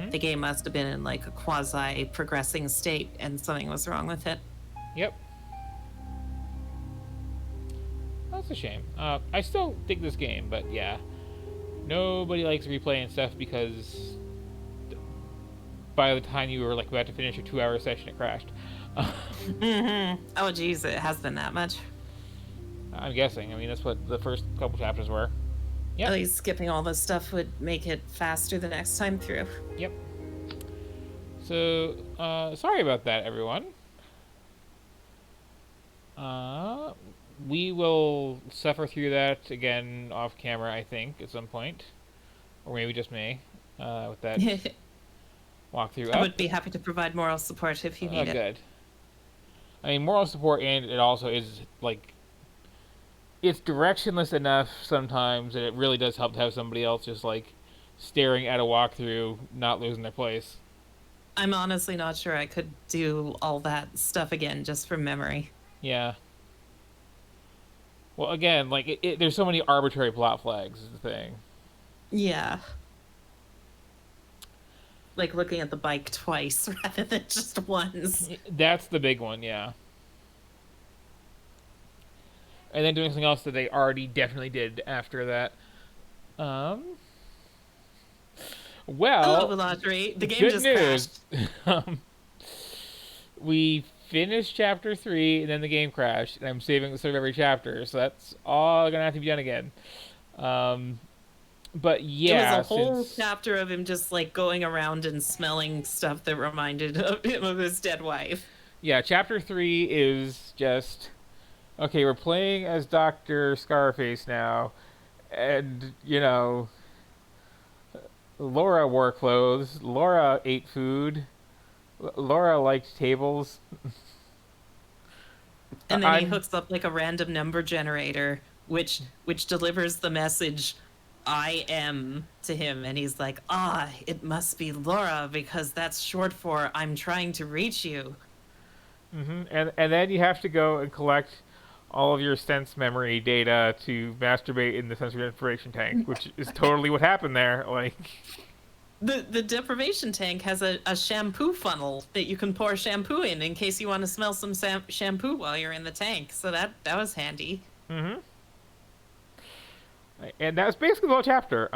The game must have been in, like, a quasi-progressing state, and something was wrong with it. Yep. That's a shame. I still dig this game, but yeah. Nobody likes replaying stuff because by the time you were, like, about to finish your 2-hour session, it crashed. Oh geez, it has been that much. I'm guessing. I mean, that's what the first couple chapters were. Yep. At least skipping all this stuff would make it faster the next time through. Yep. So, sorry about that, everyone. We will suffer through that again off camera, I think, at some point. Or maybe just me, with that walkthrough. I would be happy to provide moral support if you need it. Good. I mean, moral support, and it also is, like, it's directionless enough sometimes that it really does help to have somebody else just like staring at a walkthrough, not losing their place. I'm honestly not sure I could do all that stuff again just from memory. Yeah. Well, again, like there's so many arbitrary plot flags is the thing. Yeah. Like looking at the bike twice rather than just once. That's the big one, yeah. And then doing something else that they already definitely did after that. Well, hello, Audrey. The game good just news. crashed. We finished chapter 3, and then the game crashed, and I'm saving the save every chapter, so that's all gonna have to be done again. But yeah, it was a whole chapter of him just like going around and smelling stuff that reminded him of his dead wife. Yeah, chapter 3 is just okay. We're playing as Dr. Scarface now, and you know, Laura wore clothes. Laura ate food. Laura liked tables. And then he hooks up like a random number generator, which delivers the message "I am" to him, and he's like, it must be Laura because that's short for "I'm trying to reach you." And then you have to go and collect all of your sense memory data to masturbate in the sensory deprivation tank, which is totally what happened there. Like. The deprivation tank has a shampoo funnel that you can pour shampoo in case you want to smell some shampoo while you're in the tank. So that was handy. And that's basically the whole chapter.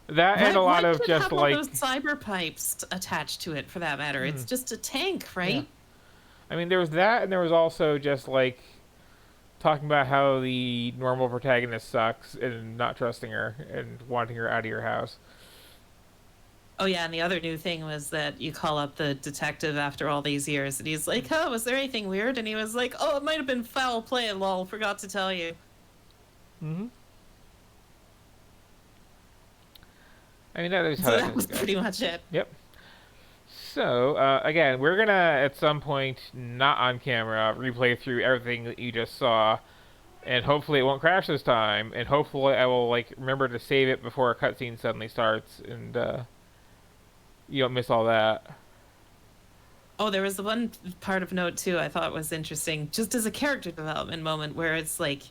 That and a lot of just like those cyber pipes attached to it, for that matter. It's just a tank, right? Yeah. I mean, there was that, and there was also just like talking about how the normal protagonist sucks and not trusting her and wanting her out of your house. Oh, yeah, and the other new thing was that you call up the detective after all these years, and he's like, was there anything weird? And he was like, it might have been foul play, lol, forgot to tell you. I mean, that was pretty much it. Yep. So, again, we're going to, at some point, not on camera, replay through everything that you just saw, and hopefully it won't crash this time, and hopefully I will, like, remember to save it before a cutscene suddenly starts, and, you don't miss all that. Oh, there was the one part of note, too, I thought was interesting, just as a character development moment, where it's like,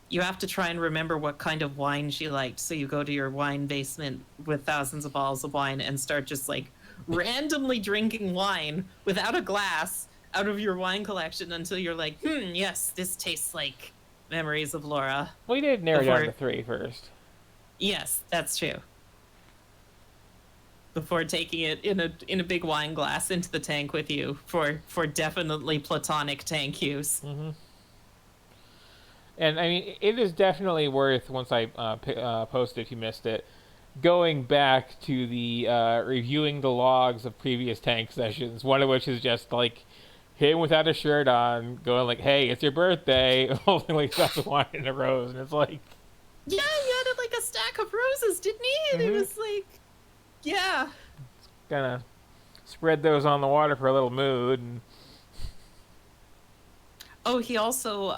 you have to try and remember what kind of wine she liked, so you go to your wine basement with thousands of bottles of wine and start just, like, randomly drinking wine without a glass out of your wine collection until you're like, yes, this tastes like Memories of Laura. We did narrow down to 3 first. Yes, that's true. Before taking it in a big wine glass into the tank with you for definitely platonic tank use. And I mean, it is definitely worth, once I post it if you missed it, going back to the reviewing the logs of previous tank sessions, one of which is just like him without a shirt on going like, hey, it's your birthday, holding like a glass of wine and a rose, and it's like, yeah, he had like a stack of roses, didn't he? And it was like, yeah, gonna spread those on the water for a little mood. And he also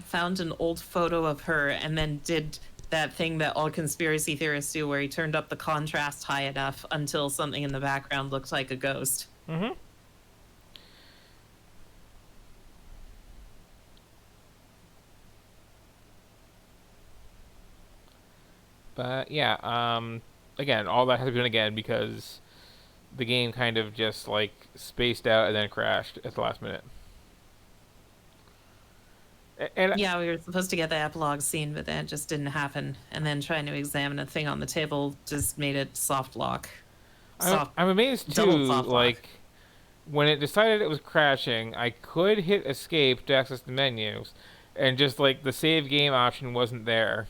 found an old photo of her and then did that thing that all conspiracy theorists do, where he turned up the contrast high enough until something in the background looked like a ghost. But yeah, again, all that has to be done again because the game kind of just like spaced out and then crashed at the last minute. And yeah, we were supposed to get the epilogue scene, but that just didn't happen. And then trying to examine a thing on the table just made it soft lock. I'm amazed too, like, when it decided it was crashing, I could hit escape to access the menus, and just like the save game option wasn't there.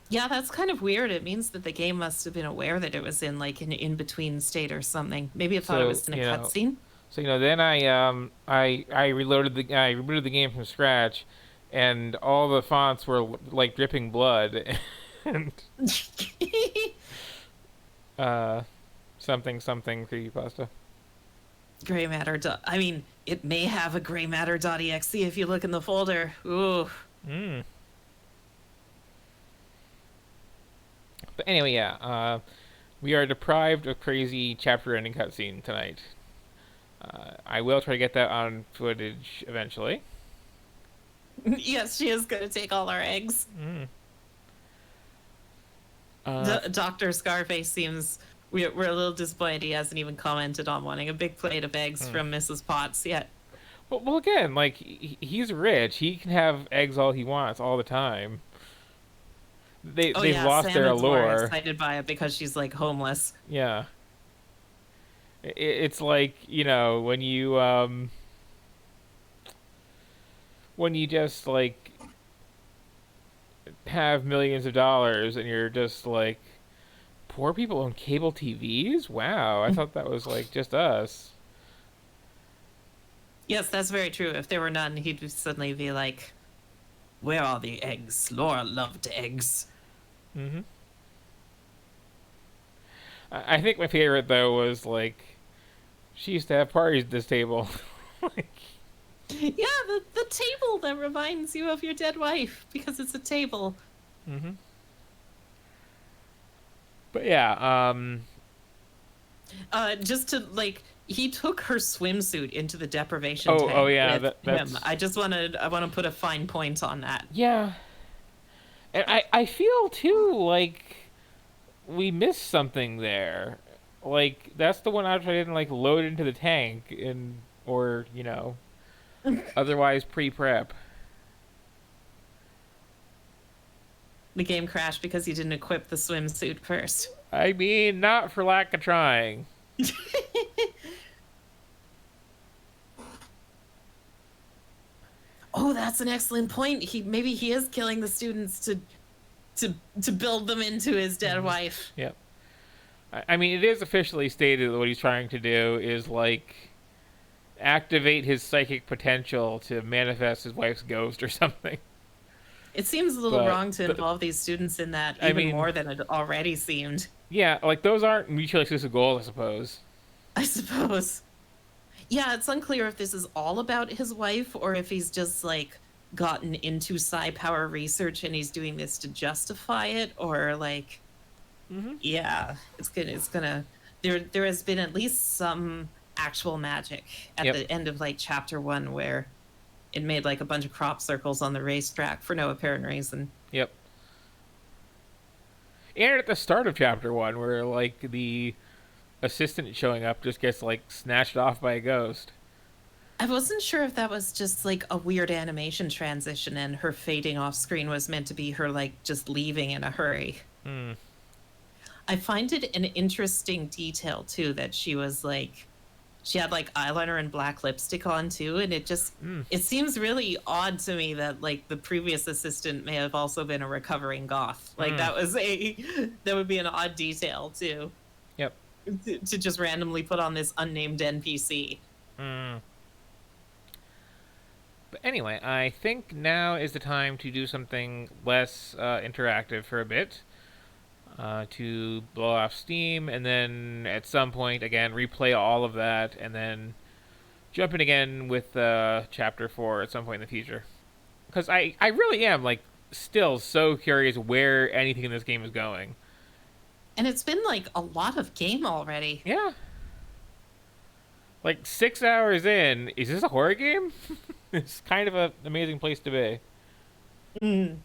Yeah, that's kind of weird. It means that the game must have been aware that it was in like an in-between state or something. Maybe it thought it was in a cutscene. So then I rebooted the game from scratch, and all the fonts were like dripping blood, and something creepypasta. Gray matter. I mean, it may have a gray matter.exe if you look in the folder. Ooh. But anyway, yeah. We are deprived of crazy chapter-ending cutscene tonight. I will try to get that on footage eventually. Yes, she is going to take all our eggs. Dr. Scarface seems... We're a little disappointed he hasn't even commented on wanting a big plate of eggs from Mrs. Potts yet. Well, again, like, he's rich. He can have eggs all he wants all the time. They've lost Sam their is more allure. excited by it because she's, like, homeless. Yeah. It's like, you know, when you just, like, have millions of dollars and you're just like, poor people own cable TVs? Wow, I thought that was, like, just us. Yes, that's very true. If there were none, he'd suddenly be like, where are the eggs? Laura loved eggs. Mm-hmm. I think my favorite, though, was, like, she used to have parties at this table. Like, yeah, the table that reminds you of your dead wife, because it's a table. mm-hmm. But yeah, just to, like, he took her swimsuit into the deprivation tank yeah, with that's... him. I want to put a fine point on that. Yeah. And I feel, too, like, we missed something there. Like, that's the one I didn't, like, load into the tank, or, you know, otherwise pre-prep. The game crashed because you didn't equip the swimsuit first. I mean, not for lack of trying. Oh, that's an excellent point. Maybe he is killing the students to build them into his dead wife. Yep. I mean, it is officially stated that what he's trying to do is, like, activate his psychic potential to manifest his wife's ghost or something. It seems a little wrong to involve these students in that, even more than it already seemed. Yeah, like, those aren't mutually exclusive goals, I suppose. I suppose. Yeah, it's unclear if this is all about his wife or if he's just, like, gotten into psi power research and he's doing this to justify it, or, like... Mm-hmm. Yeah, it's gonna... There has been at least some actual magic at the end of, like, chapter 1 where it made, like, a bunch of crop circles on the racetrack for no apparent reason. Yep. And at the start of chapter 1 where, like, the assistant showing up just gets, like, snatched off by a ghost. I wasn't sure if that was just, like, a weird animation transition and her fading off screen was meant to be her, like, just leaving in a hurry. I find it an interesting detail, too, that she was, like... She had, like, eyeliner and black lipstick on, too, and it just... It seems really odd to me that, like, the previous assistant may have also been a recovering goth. Like, that would be an odd detail, too. Yep. To just randomly put on this unnamed NPC. But anyway, I think now is the time to do something less interactive for a bit. To blow off steam, and then at some point, again, replay all of that, and then jump in again with Chapter 4 at some point in the future. Because I really am, like, still so curious where anything in this game is going. And it's been, like, a lot of game already. Yeah. Like, 6 hours in, is this a horror game? It's kind of an amazing place to be.